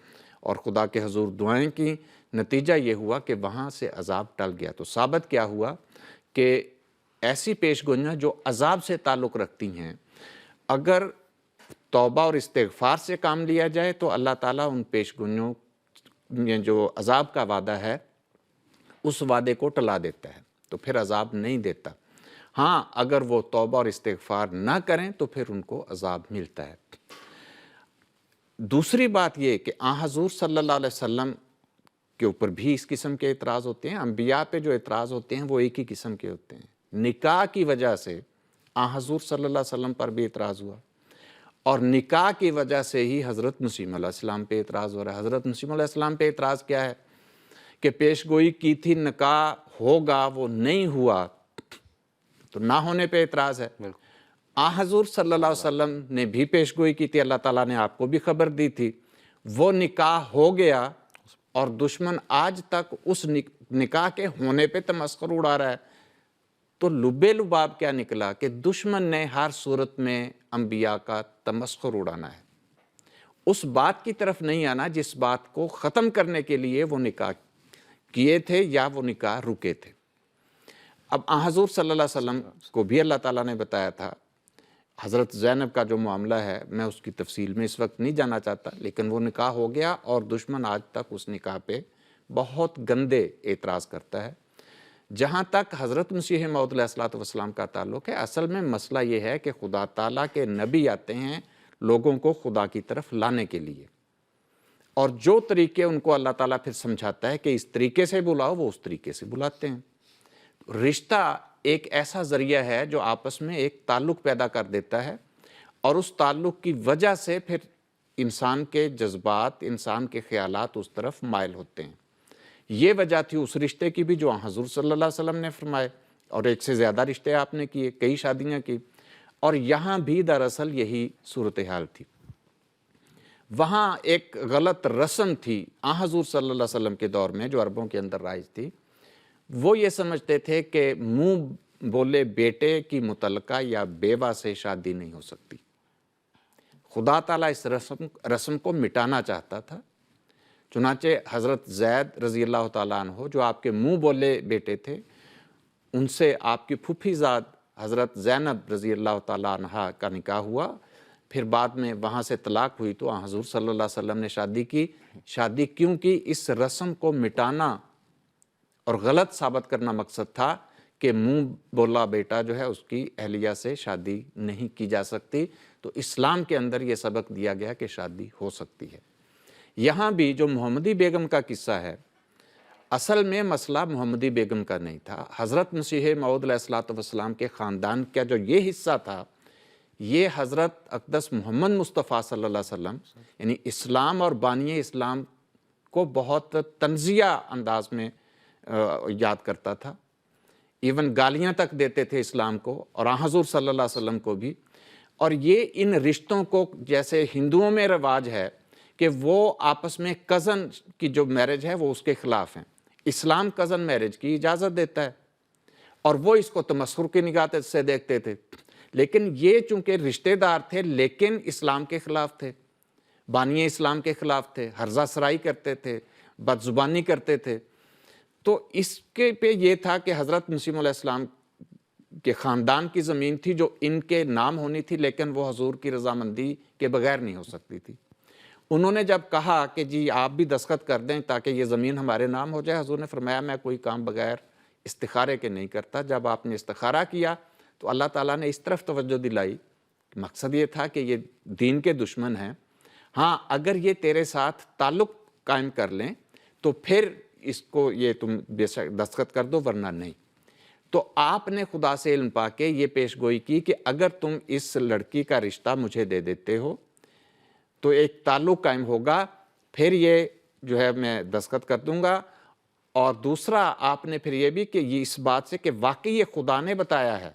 اور خدا کے حضور دعائیں کی، نتیجہ یہ ہوا کہ وہاں سے عذاب ٹل گیا۔ تو ثابت کیا ہوا کہ ایسی پیش گوئیاں جو عذاب سے تعلق رکھتی ہیں، اگر توبہ اور استغفار سے کام لیا جائے تو اللہ تعالیٰ ان پیش گوئیوں میں جو عذاب کا وعدہ ہے اس وعدے کو ٹلا دیتا ہے، تو پھر عذاب نہیں دیتا۔ ہاں، اگر وہ توبہ اور استغفار نہ کریں تو پھر ان کو عذاب ملتا ہے۔ دوسری بات یہ کہ حضور صلی اللہ علیہ وسلم کے اوپر بھی اس قسم کے اعتراض ہوتے ہیں۔ انبیاء پہ جو اعتراض ہوتے ہیں وہ ایک ہی قسم کے ہوتے ہیں۔ نکاح کی وجہ سے حضور صلی اللہ علیہ وسلم پر بھی اعتراض ہوا، اور نکاح کی وجہ سے ہی حضرت مسیح علیہ السلام پہ اعتراض ہو رہا ہے۔ حضرت مسیح علیہ السلام پہ اعتراض کیا ہے کہ پیش گوئی کی تھی نکاح ہوگا، وہ نہیں ہوا، تو نہ ہونے پہ اعتراض ہے۔ حضور صلی اللہ علیہ وسلم نے بھی پیش گوئی کی تھی، اللہ تعالیٰ نے آپ کو بھی خبر دی تھی، وہ نکاح ہو گیا، اور دشمن آج تک اس نکاح کے ہونے پہ تمسخر اڑا رہا ہے۔ تو لبے لباب کیا نکلا کہ دشمن نے ہر صورت میں انبیاء کا تمسخر اڑانا ہے، اس بات کی طرف نہیں آنا جس بات کو ختم کرنے کے لیے وہ نکاح کیے تھے یا وہ نکاح رکے تھے۔ اب حضور صلی اللہ علیہ وسلم کو بھی اللہ تعالیٰ نے بتایا تھا، حضرت زینب کا جو معاملہ ہے میں اس کی تفصیل میں اس وقت نہیں جانا چاہتا، لیکن وہ نکاح ہو گیا اور دشمن آج تک اس نکاح پہ بہت گندے اعتراض کرتا ہے۔ جہاں تک حضرت مسیح موعود علیہ الصلوۃ والسلام کا تعلق ہے، اصل میں مسئلہ یہ ہے کہ خدا تعالیٰ کے نبی آتے ہیں لوگوں کو خدا کی طرف لانے کے لیے، اور جو طریقے ان کو اللہ تعالیٰ پھر سمجھاتا ہے کہ اس طریقے سے بلاؤ، وہ اس طریقے سے بلاتے ہیں۔ رشتہ ایک ایسا ذریعہ ہے جو آپس میں ایک تعلق پیدا کر دیتا ہے، اور اس تعلق کی وجہ سے پھر انسان کے جذبات، انسان کے خیالات اس طرف مائل ہوتے ہیں۔ یہ وجہ تھی اس رشتے کی بھی جو حضور صلی اللہ علیہ وسلم نے فرمائے، اور ایک سے زیادہ رشتے آپ نے کیے، کئی شادیاں کی، اور یہاں بھی دراصل یہی صورتحال تھی۔ وہاں ایک غلط رسم تھی حضور صلی اللہ علیہ وسلم کے دور میں جو عربوں کے اندر رائج تھی، وہ یہ سمجھتے تھے کہ منہ بولے بیٹے کی متعلقہ یا بیوہ سے شادی نہیں ہو سکتی۔ خدا تعالیٰ اس رسم کو مٹانا چاہتا تھا، چنانچہ حضرت زید رضی اللہ تعالیٰ عنہ جو آپ کے منہ بولے بیٹے تھے، ان سے آپ کی پھوپھی زاد حضرت زینب رضی اللہ تعالیٰ عنہ کا نکاح ہوا، پھر بعد میں وہاں سے طلاق ہوئی تو حضور صلی اللہ علیہ وسلم نے شادی کی۔ شادی کیوں کی؟ اس رسم کو مٹانا اور غلط ثابت کرنا مقصد تھا کہ منہ بولا بیٹا جو ہے اس کی اہلیہ سے شادی نہیں کی جا سکتی، تو اسلام کے اندر یہ سبق دیا گیا کہ شادی ہو سکتی ہے۔ یہاں بھی جو محمدی بیگم کا قصہ ہے، اصل میں مسئلہ محمدی بیگم کا نہیں تھا، حضرت مسیح موعود علیہ الصلوۃ والسلام کے خاندان کا جو یہ حصہ تھا، یہ حضرت اقدس محمد مصطفیٰ صلی اللہ علیہ وسلم یعنی اسلام اور بانی اسلام کو بہت تنزیہ انداز میں یاد کرتا تھا، ایون گالیاں تک دیتے تھے اسلام کو اور حضور صلی اللہ علیہ وسلم کو بھی۔ اور یہ ان رشتوں کو جیسے ہندوؤں میں رواج ہے کہ وہ آپس میں کزن کی جو میرج ہے وہ اس کے خلاف ہیں، اسلام کزن میرج کی اجازت دیتا ہے، اور وہ اس کو تمسخر کی نگاہ سے دیکھتے تھے، لیکن یہ چونکہ رشتہ دار تھے لیکن اسلام کے خلاف تھے، بانی اسلام کے خلاف تھے، ہرزہ سرائی کرتے تھے، بد زبانی کرتے تھے۔ تو اس کے پہ یہ تھا کہ حضرت مسیح علیہ السلام کے خاندان کی زمین تھی جو ان کے نام ہونی تھی، لیکن وہ حضور کی رضامندی کے بغیر نہیں ہو سکتی تھی۔ انہوں نے جب کہا کہ جی آپ بھی دستخط کر دیں تاکہ یہ زمین ہمارے نام ہو جائے، حضور نے فرمایا میں کوئی کام بغیر استخارے کے نہیں کرتا۔ جب آپ نے استخارہ کیا تو اللہ تعالیٰ نے اس طرف توجہ دلائی، مقصد یہ تھا کہ یہ دین کے دشمن ہیں، ہاں اگر یہ تیرے ساتھ تعلق قائم کر لیں تو پھر اس کو یہ تم بے شک دستخط کر دو، ورنہ نہیں۔ تو آپ نے خدا سے علم پا کے یہ پیش گوئی کی کہ اگر تم اس لڑکی کا رشتہ مجھے دے دیتے ہو تو ایک تعلق قائم ہوگا، پھر یہ جو ہے میں دستخط کر دوں گا، اور دوسرا آپ نے پھر یہ بھی کہ یہ اس بات سے کہ واقعی یہ خدا نے بتایا ہے،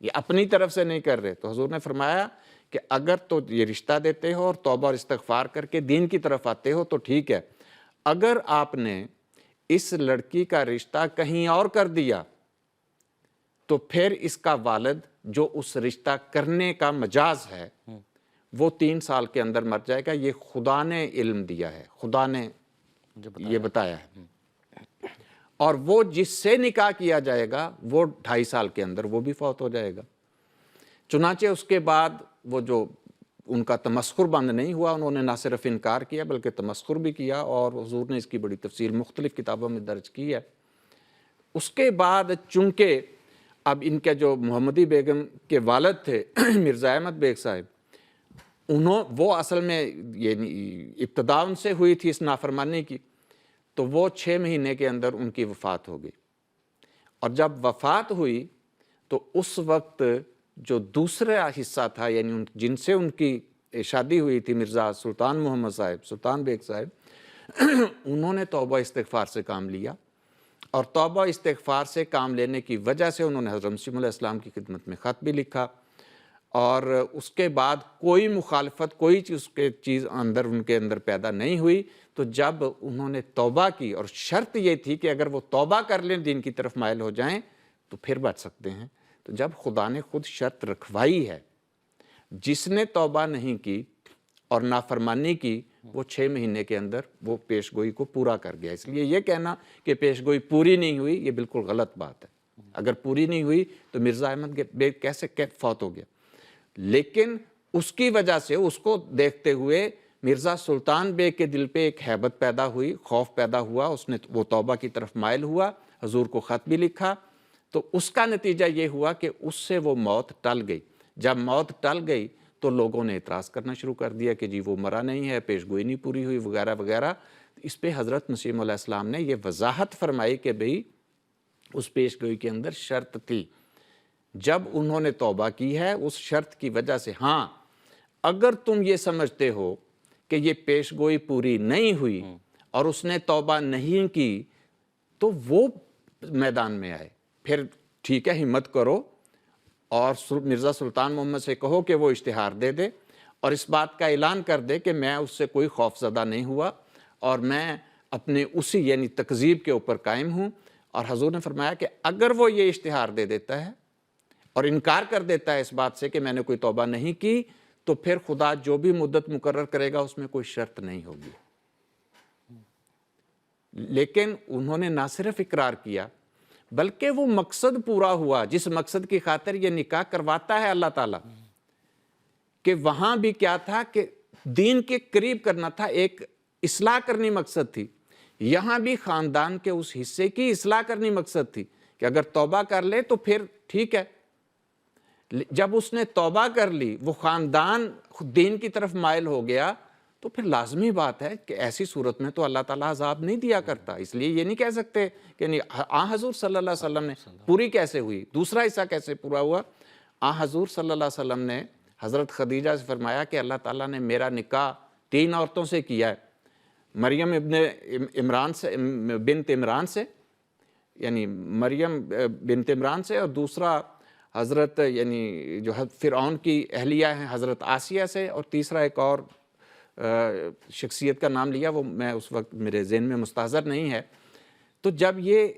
یہ اپنی طرف سے نہیں کر رہے۔ تو حضور نے فرمایا کہ اگر تو یہ رشتہ دیتے ہو اور توبہ اور استغفار کر کے دین کی طرف آتے ہو تو ٹھیک ہے، اگر آپ نے اس لڑکی کا رشتہ کہیں اور کر دیا تو پھر اس کا والد جو اس رشتہ کرنے کا مجاز ہے وہ 3 سال کے اندر مر جائے گا۔ یہ خدا نے علم دیا ہے، خدا نے یہ بتایا ہے، اور وہ جس سے نکاح کیا جائے گا وہ 2.5 سال کے اندر وہ بھی فوت ہو جائے گا۔ چنانچہ اس کے بعد وہ جو ان کا تمسخر بند نہیں ہوا، انہوں نے نہ صرف انکار کیا بلکہ تمسخر بھی کیا، اور حضور نے اس کی بڑی تفصیل مختلف کتابوں میں درج کی ہے۔ اس کے بعد چونکہ اب ان کے جو محمدی بیگم کے والد تھے مرزا احمد بیگ صاحب، وہ اصل میں یہ ابتدا ان سے ہوئی تھی اس نافرمانی کی، تو وہ 6 مہینے کے اندر ان کی وفات ہو گئی، اور جب وفات ہوئی تو اس وقت جو دوسرا حصہ تھا، یعنی جن سے ان کی شادی ہوئی تھی، مرزا سلطان محمد صاحب، سلطان بیگ صاحب، انہوں نے توبہ استغفار سے کام لیا، اور توبہ استغفار سے کام لینے کی وجہ سے انہوں نے حضرت مسیح علیہ السلام کی خدمت میں خط بھی لکھا، اور اس کے بعد کوئی مخالفت، کوئی چیز ان کے اندر پیدا نہیں ہوئی۔ تو جب انہوں نے توبہ کی، اور شرط یہ تھی کہ اگر وہ توبہ کر لیں، دین کی طرف مائل ہو جائیں، تو پھر بچ سکتے ہیں۔ تو جب خدا نے خود شرط رکھوائی ہے، جس نے توبہ نہیں کی اور نافرمانی کی، وہ 6 مہینے کے اندر وہ پیش گوئی کو پورا کر گیا۔ اس لیے یہ کہنا کہ پیش گوئی پوری نہیں ہوئی، یہ بالکل غلط بات ہے۔ اگر پوری نہیں ہوئی تو مرزا احمد بیگ کیسے فوت ہو گیا؟ لیکن اس کی وجہ سے، اس کو دیکھتے ہوئے مرزا سلطان بیگ کے دل پہ ایک ہیبت پیدا ہوئی، خوف پیدا ہوا، وہ توبہ کی طرف مائل ہوا، حضور کو خط بھی لکھا۔ تو اس کا نتیجہ یہ ہوا کہ اس سے وہ موت ٹل گئی۔ جب موت ٹل گئی تو لوگوں نے اعتراض کرنا شروع کر دیا کہ جی وہ مرا نہیں ہے، پیش گوئی نہیں پوری ہوئی، وغیرہ وغیرہ۔ اس پہ حضرت مسیح علیہ السلام نے یہ وضاحت فرمائی کہ بھئی اس پیش گوئی کے اندر شرط تھی، جب انہوں نے توبہ کی ہے اس شرط کی وجہ سے، ہاں اگر تم یہ سمجھتے ہو کہ یہ پیش گوئی پوری نہیں ہوئی اور اس نے توبہ نہیں کی، تو وہ میدان میں آئے، پھر ٹھیک ہے، ہمت کرو اور مرزا سلطان محمد سے کہو کہ وہ اشتہار دے دے اور اس بات کا اعلان کر دے کہ میں اس سے کوئی خوف زدہ نہیں ہوا اور میں اپنے اسی یعنی تکذیب کے اوپر قائم ہوں۔ اور حضور نے فرمایا کہ اگر وہ یہ اشتہار دے دیتا ہے اور انکار کر دیتا ہے اس بات سے کہ میں نے کوئی توبہ نہیں کی، تو پھر خدا جو بھی مدت مقرر کرے گا اس میں کوئی شرط نہیں ہوگی۔ لیکن انہوں نے نہ صرف اقرار کیا بلکہ وہ مقصد پورا ہوا جس مقصد کی خاطر یہ نکاح کرواتا ہے اللہ تعالیٰ، کہ وہاں بھی کیا تھا کہ دین کے قریب کرنا تھا، ایک اصلاح کرنی مقصد تھی۔ یہاں بھی خاندان کے اس حصے کی اصلاح کرنی مقصد تھی کہ اگر توبہ کر لے تو پھر ٹھیک ہے۔ جب اس نے توبہ کر لی، وہ خاندان دین کی طرف مائل ہو گیا، تو پھر لازمی بات ہے کہ ایسی صورت میں تو اللہ تعالیٰ عذاب نہیں دیا کرتا۔ اس لیے یہ نہیں کہہ سکتے کہ حضور صلی اللہ علیہ وسلم نے پوری کیسے ہوئی، دوسرا حصہ کیسے پورا ہوا۔ حضور صلی اللہ علیہ وسلم نے حضرت خدیجہ سے فرمایا کہ اللہ تعالیٰ نے میرا نکاح 3 عورتوں سے کیا ہے، مریم بنت عمران سے، یعنی مریم بنت عمران سے، اور دوسرا حضرت یعنی جو فرعون کی اہلیہ ہیں حضرت آسیہ سے، اور تیسرا ایک اور شخصیت کا نام لیا، وہ میں اس وقت میرے ذہن میں مستحضر نہیں ہے۔ تو جب یہ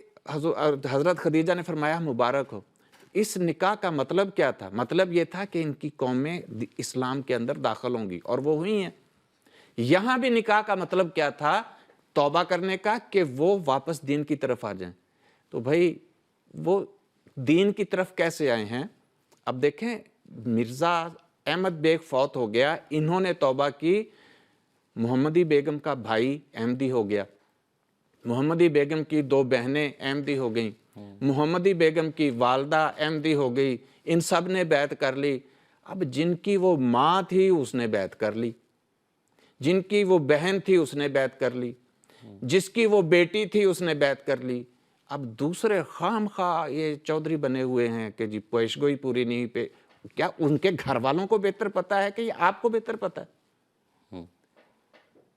حضرت خدیجہ نے فرمایا مبارک ہو، اس نکاح کا مطلب کیا تھا؟ مطلب یہ تھا کہ ان کی قومیں اسلام کے اندر داخل ہوں گی، اور وہ ہوئی ہیں۔ یہاں بھی نکاح کا مطلب کیا تھا؟ توبہ کرنے کا، کہ وہ واپس دین کی طرف آ جائیں۔ تو بھائی وہ دین کی طرف کیسے آئے ہیں؟ اب دیکھیں، مرزا احمد بیگ فوت ہو گیا، انہوں نے توبہ کی، محمدی بیگم کا بھائی احمدی ہو گیا، محمدی بیگم کی 2 بہنیں احمدی ہو گئیں، محمدی بیگم کی والدہ احمدی ہو گئی، ان سب نے بیعت کر لی۔ اب جن کی وہ ماں تھی اس نے بیعت کر لی، جن کی وہ بہن تھی اس نے بیعت کر لی، جس کی وہ بیٹی تھی اس نے بیعت کر لی۔ اب دوسرے خام خواہ یہ چودھری بنے ہوئے ہیں کہ جی پیش گوئی پوری نہیں پہ، کیا ان کے گھر والوں کو بہتر پتا ہے کہ یہ آپ کو بہتر پتا ہے؟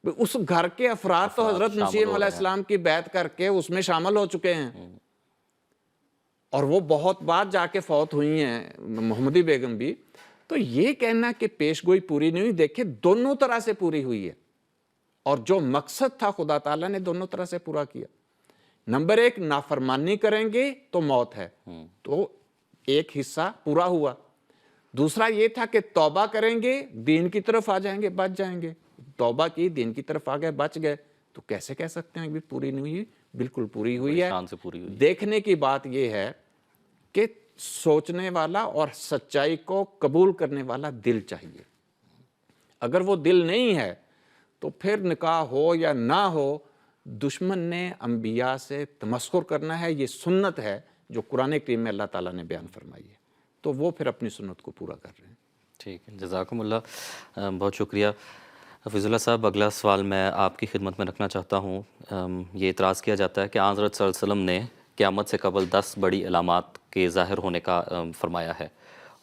اس گھر کے افراد تو حضرت مسیح علیہ السلام کی بیعت کر کے اس میں شامل ہو چکے ہیں، اور وہ بہت بعد جا کے فوت ہوئی ہیں محمدی بیگم بھی۔ تو یہ کہنا کہ پیش گوئی پوری نہیں ہوئی، دیکھیں دونوں طرح سے پوری ہوئی ہے، اور جو مقصد تھا خدا تعالیٰ نے دونوں طرح سے پورا کیا۔ نمبر 1، نافرمانی کریں گے تو موت ہے، تو ایک حصہ پورا ہوا۔ دوسرا یہ تھا کہ توبہ کریں گے، دین کی طرف آ جائیں گے، بچ جائیں گے۔ توبہ کی، دین کی طرف آ گئے، بچ گئے، تو کیسے کہہ سکتے ہیں کہ پوری نہیں ہوئی؟ بالکل پوری ہوئی ہے۔ شان سے پوری ہوئی۔ دیکھنے کی بات یہ ہے کہ سوچنے والا اور سچائی کو قبول کرنے والا دل چاہیے۔ اگر وہ دل نہیں ہے تو پھر نکاح ہو یا نہ ہو، دشمن نے انبیاء سے تمسخر کرنا ہے۔ یہ سنت ہے جو قرآن کریم میں اللہ تعالیٰ نے بیان فرمائی ہے، تو وہ پھر اپنی سنت کو پورا کر رہے ہیں۔ ٹھیک ہے، جزاکم اللہ، بہت شکریہ حفیظ اللہ صاحب۔ اگلا سوال میں آپ کی خدمت میں رکھنا چاہتا ہوں۔ یہ اعتراض کیا جاتا ہے کہ حضرت صلی اللہ علیہ وسلم نے قیامت سے قبل 10 بڑی علامات کے ظاہر ہونے کا فرمایا ہے،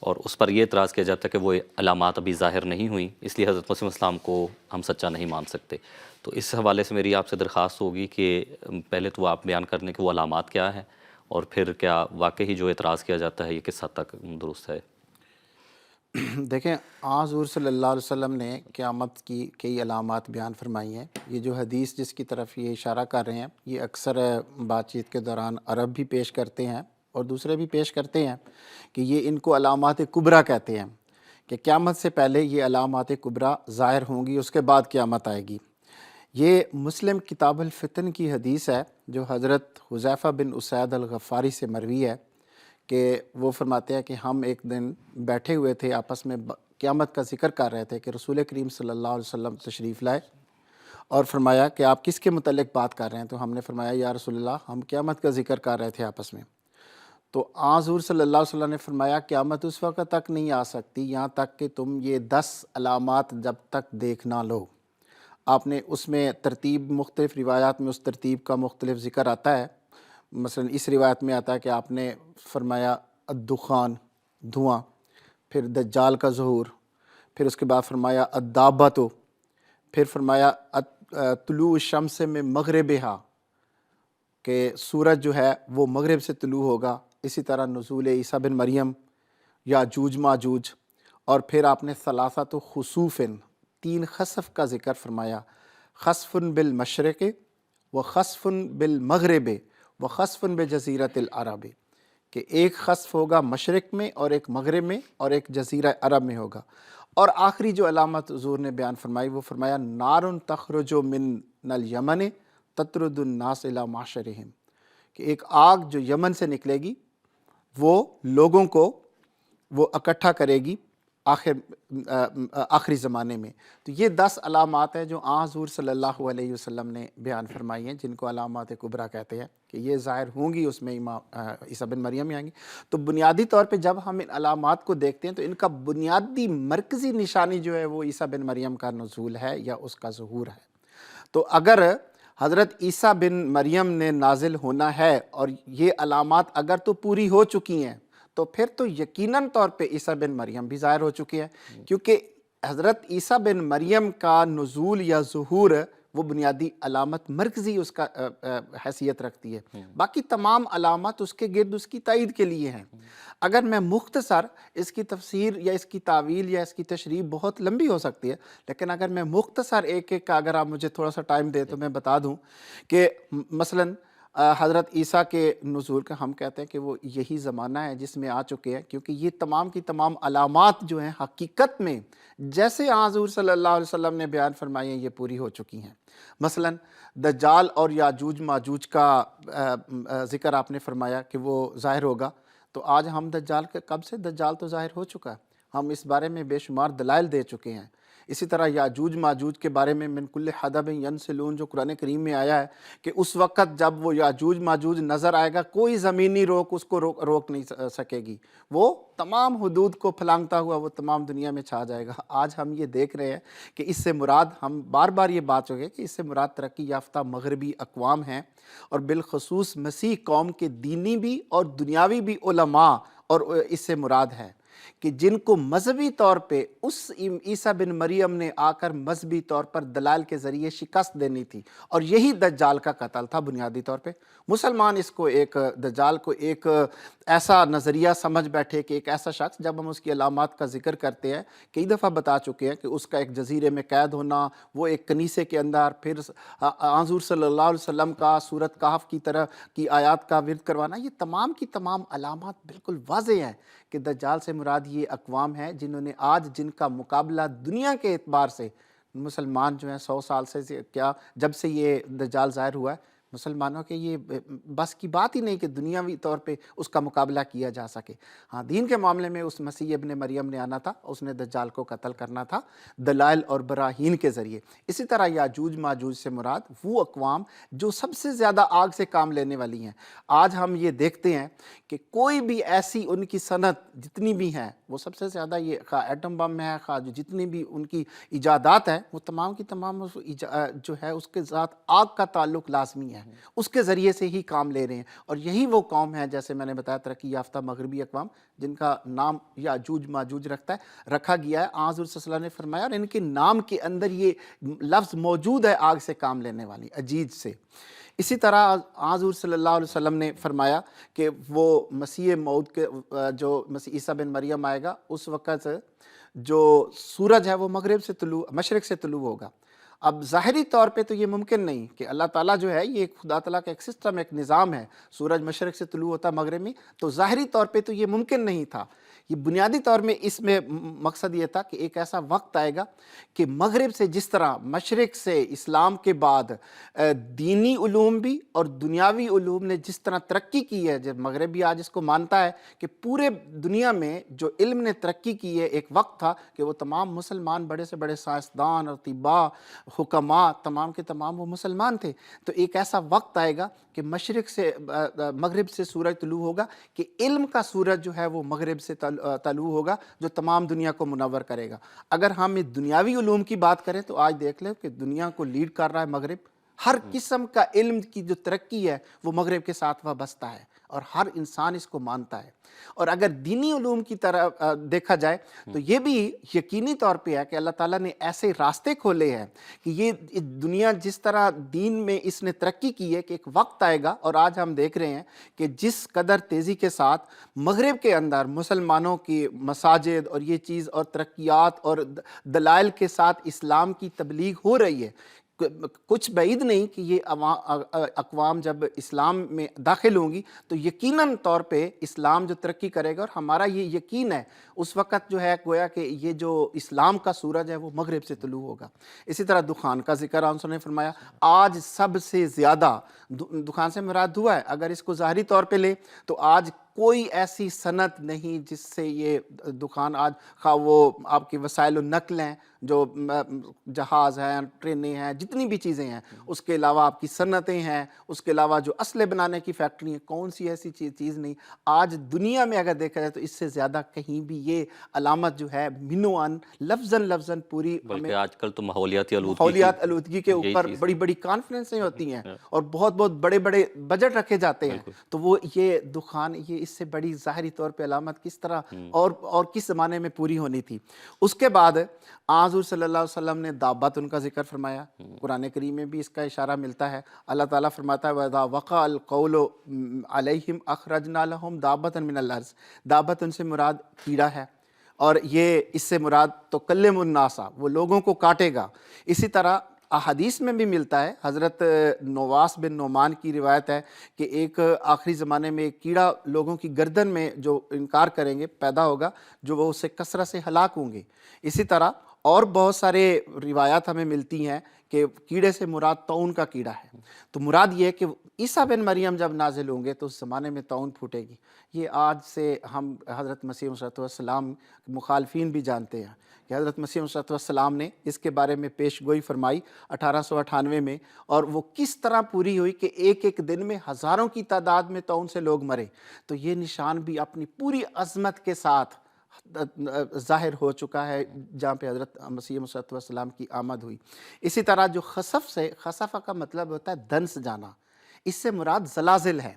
اور اس پر یہ اعتراض کیا جاتا ہے کہ وہ علامات ابھی ظاہر نہیں ہوئیں، اس لیے حضرت مسیح السلام کو ہم سچا نہیں مان سکتے۔ تو اس حوالے سے میری آپ سے درخواست ہوگی کہ پہلے تو آپ بیان کر لیں کہ وہ علامات کیا ہیں، اور پھر کیا واقعی جو اعتراض کیا جاتا ہے یہ کس حد تک درست ہے۔ دیکھیں، حضور صلی اللہ علیہ وسلم نے قیامت کی کئی علامات بیان فرمائی ہیں۔ یہ جو حدیث جس کی طرف یہ اشارہ کر رہے ہیں، یہ اکثر بات چیت کے دوران عرب بھی پیش کرتے ہیں اور دوسرے بھی پیش کرتے ہیں کہ یہ ان کو علامات کبریٰ کہتے ہیں، کہ قیامت سے پہلے یہ علامات کبریٰ ظاہر ہوں گی، اس کے بعد قیامت آئے گی۔ یہ مسلم کتاب الفتن کی حدیث ہے جو حضرت حذیفہ بن اسید الغفاری سے مروی ہے، کہ وہ فرماتے ہیں کہ ہم ایک دن بیٹھے ہوئے تھے، آپس میں قیامت کا ذکر کر رہے تھے کہ رسول کریم صلی اللہ علیہ وسلم تشریف لائے اور فرمایا کہ آپ کس کے متعلق بات کر رہے ہیں؟ تو ہم نے فرمایا یا رسول اللہ، ہم قیامت کا ذکر کر رہے تھے آپس میں۔ تو حضور صلی اللہ علیہ وسلم نے فرمایا قیامت اس وقت تک نہیں آ سکتی یہاں تک کہ تم یہ 10 علامات جب تک دیکھ نہ لو۔ آپ نے اس میں ترتیب، مختلف روایات میں اس ترتیب کا مختلف ذکر آتا ہے۔ مثلا اس روایت میں آتا ہے کہ آپ نے فرمایا الدخان، دھواں، پھر دجال کا ظہور، پھر اس کے بعد فرمایا الدابۃ، پھر فرمایا طلوع الشمس میں مغربہا، کہ سورج جو ہے وہ مغرب سے طلوع ہوگا۔ اسی طرح نزول عیسیٰ بن مریم، یاجوج ماجوج، اور پھر آپ نے ثلاثۃ خسوف، 3 خسف کا ذکر فرمایا، خسف بالمشرق و خسف بالمغرب و خسف بجزیرۃ العرب، کہ ایک خسف ہوگا مشرق میں اور ایک مغرب میں اور ایک جزیرہ عرب میں ہوگا۔ اور آخری جو علامت حضور نے بیان فرمائی وہ فرمایا نار تخرج من الیمن تطرد الناس الی معشرہم، کہ ایک آگ جو یمن سے نکلے گی وہ لوگوں کو وہ اکٹھا کرے گی آخری زمانے میں۔ تو یہ 10 علامات ہیں جو حضور صلی اللہ علیہ وسلم نے بیان فرمائی ہیں، جن کو علامات کبریٰ کہتے ہیں، کہ یہ ظاہر ہوں گی، اس میں امام عیسیٰ بن مریم میں آئیں گی۔ تو بنیادی طور پہ جب ہم ان علامات کو دیکھتے ہیں تو ان کا بنیادی مرکزی نشانی جو ہے وہ عیسیٰ بن مریم کا نزول ہے یا اس کا ظہور ہے۔ تو اگر حضرت عیسیٰ بن مریم نے نازل ہونا ہے اور یہ علامات اگر تو پوری ہو چکی ہیں تو پھر تو یقیناً طور پہ عیسیٰ بن مریم بھی ظاہر ہو چکی ہے، کیونکہ حضرت عیسیٰ بن مریم کا نزول یا ظہور وہ بنیادی علامت مرکزی اس کا حیثیت رکھتی ہے۔ باقی تمام علامات اس کے گرد اس کی تائید کے لیے ہیں۔ اگر میں مختصر اس کی تفسیر یا اس کی تعویل یا اس کی تشریح بہت لمبی ہو سکتی ہے، لیکن اگر میں مختصر ایک ایک کا اگر آپ مجھے تھوڑا سا ٹائم دیں تو میں بتا دوں کہ مثلاً حضرت عیسیٰ کے نزول کا ہم کہتے ہیں کہ وہ یہی زمانہ ہے جس میں آ چکے ہیں، کیونکہ یہ تمام کی تمام علامات جو ہیں حقیقت میں جیسے حضور صلی اللہ علیہ وسلم نے بیان فرمائی ہیں یہ پوری ہو چکی ہیں۔ مثلاً دجال اور یاجوج ماجوج کا ذکر آپ نے فرمایا کہ وہ ظاہر ہوگا، تو آج ہم دجال کے کب سے، دجال تو ظاہر ہو چکا ہے، ہم اس بارے میں بے شمار دلائل دے چکے ہیں۔ اسی طرح یاجوج ماجوج کے بارے میں من کل حدب ینسلون جو قرآن کریم میں آیا ہے کہ اس وقت جب وہ یاجوج ماجوج نظر آئے گا کوئی زمینی روک اس کو روک نہیں سکے گی، وہ تمام حدود کو پھلانگتا ہوا وہ تمام دنیا میں چھا جائے گا۔ آج ہم یہ دیکھ رہے ہیں کہ اس سے مراد، ہم بار بار یہ بات ہو گئی کہ اس سے مراد ترقی یافتہ مغربی اقوام ہیں، اور بالخصوص مسیح قوم کے دینی بھی اور دنیاوی بھی علماء، اور اس سے مراد ہے کہ جن کو مذہبی طور پہ اس عیسیٰ بن مریم نے آ کر مذہبی طور پر دلائل کے ذریعے شکست دینی تھی، اور یہی دجال کا قتل تھا بنیادی طور پہ۔ مسلمان اس کو ایک دجال کو ایک ایسا نظریہ سمجھ بیٹھے کہ ایک ایسا شخص، جب ہم اس کی علامات کا ذکر کرتے ہیں کئی دفعہ بتا چکے ہیں کہ اس کا ایک جزیرے میں قید ہونا، وہ ایک کنیسے کے اندر، پھر حضور صلی اللہ علیہ وسلم کا سورۃ کہف کی طرح کی آیات کا ورد کروانا، یہ تمام کی تمام علامات بالکل واضح ہیں کہ دجال سے مراد یہ اقوام ہیں جنہوں نے آج جن کا مقابلہ دنیا کے اعتبار سے مسلمان جو ہیں 100 سال سے کیا جب سے یہ دجال ظاہر ہوا ہے، مسلمانوں کے یہ بس کی بات ہی نہیں کہ دنیاوی طور پہ اس کا مقابلہ کیا جا سکے۔ ہاں، دین کے معاملے میں اس مسیح ابن مریم نے آنا تھا، اس نے دجال کو قتل کرنا تھا دلائل اور براہین کے ذریعے۔ اسی طرح یاجوج ماجوج سے مراد وہ اقوام جو سب سے زیادہ آگ سے کام لینے والی ہیں۔ آج ہم یہ دیکھتے ہیں کہ کوئی بھی ایسی ان کی صنعت جتنی بھی ہیں، وہ سب سے زیادہ یہ خواہ ایٹم بم ہے، خواہ جتنی بھی ان کی ایجادات ہیں، وہ تمام کی تمام جو ہے اس کے ساتھ آگ کا تعلق لازمی ہے۔ اس کے ذریعے سے ہی کام لے رہے ہیں، اور یہی وہ قوم ہے جیسے میں نے بتایا ترقی یافتہ مغربی اقوام جن کا نام یاجوج ماجوج رکھا گیا ہے۔ آن حضور صلی اللہ علیہ وسلم نے فرمایا اور ان کے نام کے اندر یہ لفظ موجود ہے، آگ سے کام لینے والی، اجیج سے۔ اسی طرح آن حضور صلی اللہ علیہ وسلم نے فرمایا کہ وہ مسیح موعود کے جو مسیح عیسیٰ بن مریم آئے گا اس وقت جو سورج ہے وہ مشرق سے طلوع ہوگا۔ اب ظاہری طور پہ تو یہ ممکن نہیں کہ اللہ تعالیٰ جو ہے، یہ خدا تعالیٰ کا ایک سسٹم، ایک نظام ہے، سورج مشرق سے طلوع ہوتا مغرب میں، تو ظاہری طور پہ تو یہ ممکن نہیں تھا۔ یہ بنیادی طور میں اس میں مقصد یہ تھا کہ ایک ایسا وقت آئے گا کہ مغرب سے جس طرح مشرق سے اسلام کے بعد دینی علوم بھی اور دنیاوی علوم نے جس طرح ترقی کی ہے، جب مغرب بھی آج اس کو مانتا ہے کہ پورے دنیا میں جو علم نے ترقی کی ہے، ایک وقت تھا کہ وہ تمام مسلمان بڑے سے بڑے سائنسدان اور طباء حکماء تمام کے تمام وہ مسلمان تھے۔ تو ایک ایسا وقت آئے گا کہ مشرق سے مغرب سے سورج طلوع ہوگا کہ علم کا سورج جو ہے وہ مغرب سے طلوع ہوگا، جو تمام دنیا کو منور کرے گا۔ اگر ہم دنیاوی علوم کی بات کریں تو آج دیکھ لیں کہ دنیا کو لیڈ کر رہا ہے مغرب۔ ہر قسم کا علم کی جو ترقی ہے وہ مغرب کے ساتھ وابستہ ہے اور ہر انسان اس کو مانتا ہے۔ اور اگر دینی علوم کی طرف دیکھا جائے تو یہ بھی یقینی طور پہ ہے کہ اللہ تعالیٰ نے ایسے راستے کھولے ہیں کہ یہ دنیا جس طرح دین میں اس نے ترقی کی ہے کہ ایک وقت آئے گا، اور آج ہم دیکھ رہے ہیں کہ جس قدر تیزی کے ساتھ مغرب کے اندر مسلمانوں کی مساجد اور یہ چیز اور ترقیات اور دلائل کے ساتھ اسلام کی تبلیغ ہو رہی ہے، کچھ بعید نہیں کہ یہ اقوام جب اسلام میں داخل ہوں گی تو یقیناً طور پہ اسلام جو ترقی کرے گا، اور ہمارا یہ یقین ہے اس وقت جو ہے گویا کہ یہ جو اسلام کا سورج ہے وہ مغرب سے طلوع ہوگا۔ اسی طرح دخان کا ذکر آپ نے فرمایا، آج سب سے زیادہ دخان سے مراد دھواں ہے۔ اگر اس کو ظاہری طور پہ لے تو آج کوئی ایسی صنعت نہیں جس سے یہ دخان، آج خواہ وہ آپ کی وسائل النقل ہیں، جو جہاز ہیں، ٹرینیں ہیں، جتنی بھی چیزیں ہیں، اس کے علاوہ آپ کی صنعتیں ہیں، اس کے علاوہ جو اسلحے بنانے کی فیکٹری ہیں، کون سی ایسی چیز نہیں آج دنیا میں اگر دیکھا جائے تو اس سے زیادہ کہیں بھی یہ علامت جو ہے منوان لفظاً پوری بلکہ آج کل تو ماحولیاتی آلودگی کے اوپر بڑی بڑی کانفرنسیں ہوتی ہیں اور بہت بڑے بڑے بجٹ رکھے جاتے ہیں، تو وہ یہ دخان یہ اس سے بڑی ظاہری طور پہ علامت کس طرح اور کس زمانے میں پوری ہونی تھی۔ اس کے بعد حضور صلی اللہ علیہ وسلم نے دابت ان کا ذکر فرمایا، قرآن کریم میں بھی اس کا اشارہ ملتا ہے۔ اللہ تعالیٰ فرماتا ہے وَإِذَا وَقَعَ الْقَوْلُ عَلَيْهِمْ أَخْرَجْنَا لَهُمْ دَابَّةً مِّنَ الْأَرْضِ، دابت ان سے مراد کیڑا ہے، اور یہ اس سے مراد تُكَلِّمُ النَّاسَ، وہ لوگوں کو کاٹے گا۔ اسی طرح احادیث میں بھی ملتا ہے، حضرت نواس بن نعمان کی روایت ہے کہ ایک آخری زمانے میں ایک کیڑا لوگوں کی گردن میں جو انکار کریں گے پیدا ہوگا، جو وہ اسے کثرت سے ہلاک ہوں گے۔ اسی طرح اور بہت سارے روایات ہمیں ملتی ہیں کہ کیڑے سے مراد طاعون کا کیڑا ہے۔ تو مراد یہ ہے کہ عیسیٰ بن مریم جب نازل ہوں گے تو اس زمانے میں طاعون پھوٹے گی۔ یہ آج سے ہم حضرت مسیح علیہ السلام مخالفین بھی جانتے ہیں کہ حضرت مسیح علیہ السلام نے اس کے بارے میں پیش گوئی فرمائی 1898 میں، اور وہ کس طرح پوری ہوئی کہ ایک ایک دن میں ہزاروں کی تعداد میں طاعون سے لوگ مرے۔ تو یہ نشان بھی اپنی پوری عظمت کے ساتھ ظاہر ہو چکا ہے جہاں پہ حضرت مسیح علیہ السلام کی آمد ہوئی۔ اسی طرح جو خسف کا مطلب ہوتا ہے دنس جانا، اس سے مراد زلازل ہے،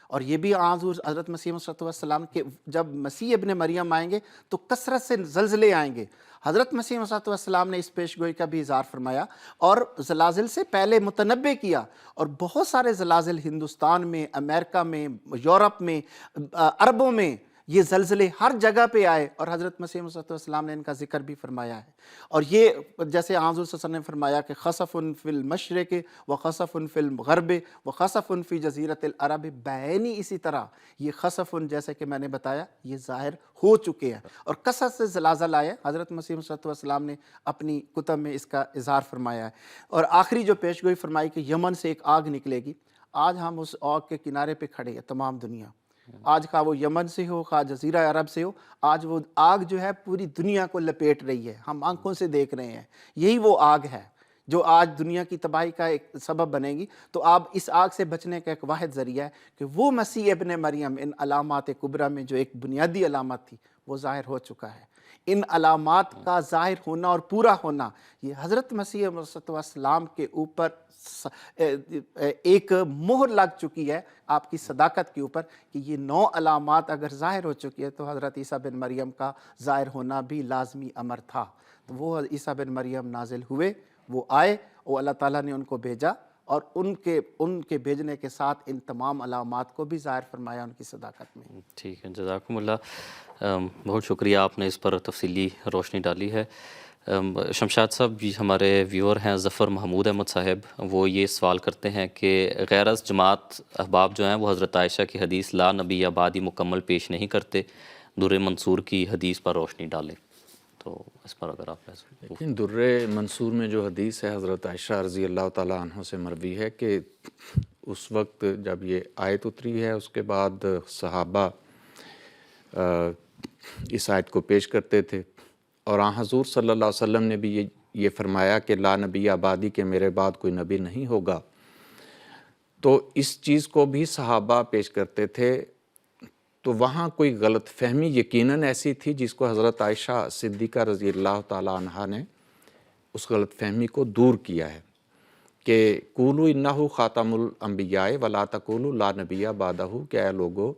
اور یہ بھی حضرت مسیح علیہ السلام کے جب مسیح ابن مریم آئیں گے تو کثرت سے زلزلے آئیں گے۔ حضرت مسیح علیہ السلام نے اس پیش گوئی کا بھی اظہار فرمایا اور زلازل سے پہلے متنبع کیا، اور بہت سارے زلازل ہندوستان میں، امریکہ میں، یورپ میں، عربوں میں یہ زلزلے ہر جگہ پہ آئے، اور حضرت مسیح علیہ السلام نے ان کا ذکر بھی فرمایا ہے۔ اور یہ جیسے حضور صلی اللہ علیہ وسلم نے فرمایا کہ خسف فی المشرق و خسف فی الغرب و خسف فی جزیرۃ العرب، بعینی اسی طرح یہ خسف جیسے کہ میں نے بتایا یہ ظاہر ہو چکے ہیں، اور کثرت سے زلازل آئے۔ حضرت مسیح علیہ السلام نے اپنی کتب میں اس کا اظہار فرمایا ہے۔ اور آخری جو پیش گوئی فرمائی کہ یمن سے ایک آگ نکلے گی۔ آج ہم اس آگ کے کنارے پہ کھڑے ہیں، تمام دنیا، آج خواہ وہ یمن سے ہو، خواہ جزیرہ عرب سے ہو، آج وہ آگ جو ہے پوری دنیا کو لپیٹ رہی ہے، ہم آنکھوں سے دیکھ رہے ہیں۔ یہی وہ آگ ہے جو آج دنیا کی تباہی کا ایک سبب بنے گی۔ تو آپ اس آگ سے بچنے کا ایک واحد ذریعہ ہے کہ وہ مسیح ابن مریم ان علامات کبریٰ میں جو ایک بنیادی علامت تھی وہ ظاہر ہو چکا ہے۔ ان علامات کا ظاہر ہونا اور پورا ہونا یہ حضرت مسیح موعود السلام کے اوپر ایک مہر لگ چکی ہے آپ کی صداقت کے اوپر کہ یہ 9 علامات اگر ظاہر ہو چکی ہے تو حضرت عیسیٰ بن مریم کا ظاہر ہونا بھی لازمی امر تھا۔ تو وہ عیسیٰ بن مریم نازل ہوئے، وہ آئے، اور اللہ تعالیٰ نے ان کو بھیجا اور ان کے بھیجنے کے ساتھ ان تمام علامات کو بھی ظاہر فرمایا ان کی صداقت میں۔ ٹھیک ہے، جزاکم اللہ، بہت شکریہ، آپ نے اس پر تفصیلی روشنی ڈالی ہے۔ شمشاد صاحب، ہمارے ویور ہیں ظفر محمود احمد صاحب، وہ یہ سوال کرتے ہیں کہ غیر از جماعت احباب جو ہیں وہ حضرت عائشہ کی حدیث لا نبی آبادی مکمل پیش نہیں کرتے، در منصور کی حدیث پر روشنی ڈالیں، تو اس پر اگر آپ لیکن در منصور میں جو حدیث ہے حضرت عائشہ رضی اللہ تعالیٰ عنہ سے مروی ہے کہ اس وقت جب یہ آیت اتری ہے اس کے بعد صحابہ اس آیت کو پیش کرتے تھے، اور حضور صلی اللہ علیہ وسلم نے بھی یہ فرمایا کہ لا نبی آبادی کے میرے بعد کوئی نبی نہیں ہوگا، تو اس چیز کو بھی صحابہ پیش کرتے تھے۔ تو وہاں کوئی غلط فہمی یقیناً ایسی تھی جس کو حضرت عائشہ صدیقہ رضی اللہ تعالیٰ عنہا نے اس غلط فہمی کو دور کیا ہے کہ قولو انہ خاتم الانبیاء ولا تقولوا لا نبی بعدہ، کہ اے لوگو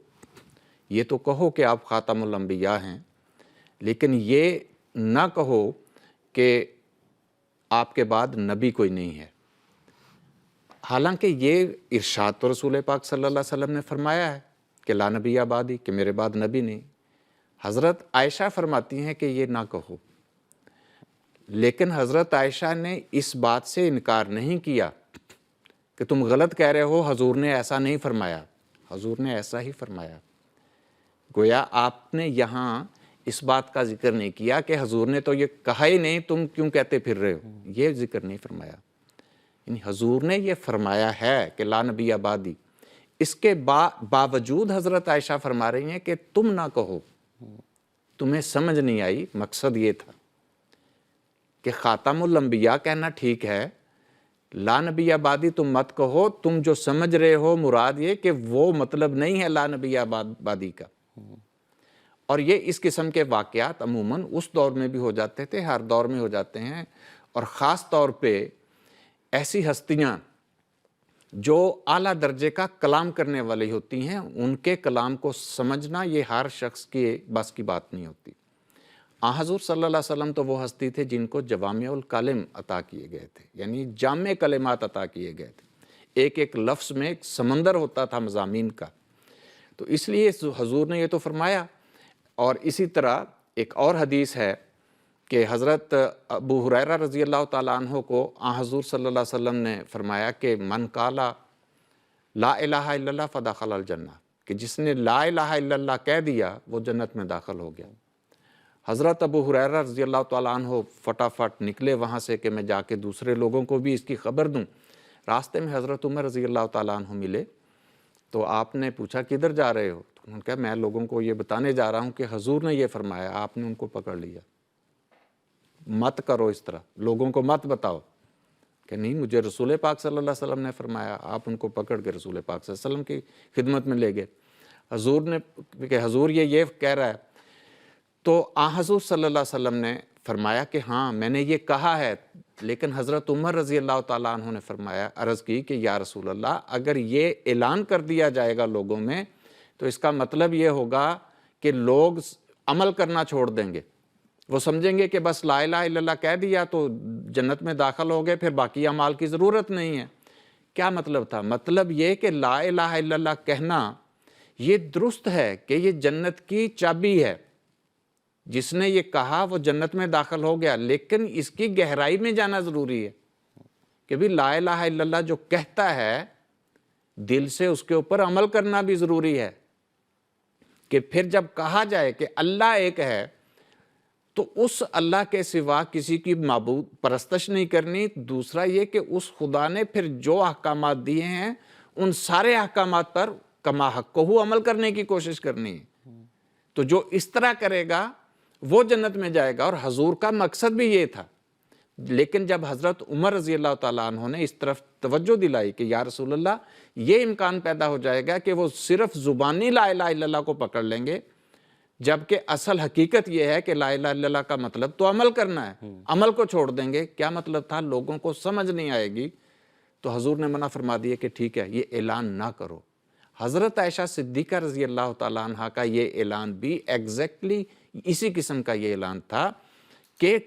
یہ تو کہو کہ آپ خاتم الانبیاء ہیں، لیکن یہ نہ کہو کہ آپ کے بعد نبی کوئی نہیں ہے۔ حالانکہ یہ ارشاد تو رسول پاک صلی اللہ علیہ وسلم نے فرمایا ہے کہ لا نبی آبادی، کہ میرے بعد نبی نہیں۔ حضرت عائشہ فرماتی ہیں کہ یہ نہ کہو، لیکن حضرت عائشہ نے اس بات سے انکار نہیں کیا کہ تم غلط کہہ رہے ہو، حضور نے ایسا نہیں فرمایا، حضور نے ایسا ہی فرمایا۔ گویا آپ نے یہاں اس بات کا ذکر نہیں کیا کہ حضور نے تو یہ کہا ہی نہیں، تم کیوں کہتے پھر رہے ہو، یہ ذکر نہیں فرمایا۔ یعنی حضور نے یہ فرمایا ہے کہ لا نبی آبادی، اس کے باوجود حضرت عائشہ فرما رہی ہیں کہ تم نہ کہو، تمہیں سمجھ نہیں آئی، مقصد یہ تھا کہ خاتم الانبیاء کہنا ٹھیک ہے، لا نبی آبادی تم مت کہو، تم جو سمجھ رہے ہو مراد یہ کہ وہ مطلب نہیں ہے لا نبی آبادی کا۔ اور یہ اس قسم کے واقعات عموماً اس دور میں بھی ہو جاتے تھے، ہر دور میں ہو جاتے ہیں، اور خاص طور پہ ایسی ہستیاں جو اعلیٰ درجے کا کلام کرنے والی ہوتی ہیں، ان کے کلام کو سمجھنا یہ ہر شخص کے بس کی بات نہیں ہوتی۔ حضور صلی اللہ علیہ وسلم تو وہ ہستی تھے جن کو جوامع الکلم عطا کیے گئے تھے، یعنی جامع کلمات عطا کیے گئے تھے، ایک ایک لفظ میں ایک سمندر ہوتا تھا مضامین کا، تو اس لیے حضور نے یہ تو فرمایا۔ اور اسی طرح ایک اور حدیث ہے کہ حضرت ابو ہریرہ رضی اللہ تعالیٰ عنہ کو حضور صلی اللہ علیہ وسلم نے فرمایا کہ من قال لا الہ الا اللہ فدخل الجنہ، کہ جس نے لا الہ الا اللہ کہہ دیا وہ جنت میں داخل ہو گیا۔ حضرت ابو ہریرہ رضی اللہ تعالیٰ عنہ فٹافٹ نکلے وہاں سے کہ میں جا کے دوسرے لوگوں کو بھی اس کی خبر دوں۔ راستے میں حضرت عمر رضی اللہ تعالیٰ عنہ ملے، تو آپ نے پوچھا کدھر جا رہے ہو؟ تو انہوں نے کہا میں لوگوں کو یہ بتانے جا رہا ہوں کہ حضور نے یہ فرمایا، آپ نے ان کو پکڑ لیا، مت کرو اس طرح، لوگوں کو مت بتاؤ کہ نہیں مجھے رسول پاک صلی اللہ علیہ وسلم نے فرمایا۔ آپ ان کو پکڑ کے رسول پاک صلی اللہ علیہ وسلم کی خدمت میں لے گئے، حضور نے کہ حضور یہ کہہ رہا ہے، تو حضور صلی اللہ علیہ وسلم نے فرمایا کہ ہاں میں نے یہ کہا ہے، لیکن حضرت عمر رضی اللہ تعالیٰ عنہ نے فرمایا، عرض کی کہ یا رسول اللہ اگر یہ اعلان کر دیا جائے گا لوگوں میں تو اس کا مطلب یہ ہوگا کہ لوگ عمل کرنا چھوڑ دیں گے، وہ سمجھیں گے کہ بس لا الہ الا اللہ کہہ دیا تو جنت میں داخل ہو گئے، پھر باقی اعمال کی ضرورت نہیں ہے۔ کیا مطلب تھا؟ مطلب یہ کہ لا الہ الا اللہ کہنا یہ درست ہے کہ یہ جنت کی چابی ہے، جس نے یہ کہا وہ جنت میں داخل ہو گیا، لیکن اس کی گہرائی میں جانا ضروری ہے کہ بھی لا الہ الا اللہ جو کہتا ہے دل سے اس کے اوپر عمل کرنا بھی ضروری ہے، کہ پھر جب کہا جائے کہ اللہ ایک ہے تو اس اللہ کے سوا کسی کی معبود پرستش نہیں کرنی۔ دوسرا یہ کہ اس خدا نے پھر جو احکامات دیے ہیں ان سارے احکامات پر کما حقہ عمل کرنے کی کوشش کرنی ہے، تو جو اس طرح کرے گا وہ جنت میں جائے گا، اور حضور کا مقصد بھی یہ تھا۔ لیکن جب حضرت عمر رضی اللہ تعالیٰ عنہ نے اس طرف توجہ دلائی کہ یا رسول اللہ یہ امکان پیدا ہو جائے گا کہ وہ صرف زبانی لا الہ الا اللہ کو پکڑ لیں گے، جبکہ اصل حقیقت یہ ہے کہ لا الہ الا اللہ کا مطلب تو عمل کرنا ہے. عمل کو چھوڑ دیں گے. کیا مطلب تھا؟ لوگوں کو سمجھ نہیں آئے گی. تو حضور نے منع فرما دیا کہ ٹھیک ہے یہ اعلان نہ کرو. حضرت عائشہ صدیقہ رضی اللہ تعالیٰ عنہ کا یہ اعلان بھی ایگزیکٹلی اسی قسم کا یہ اعلان تھا کہ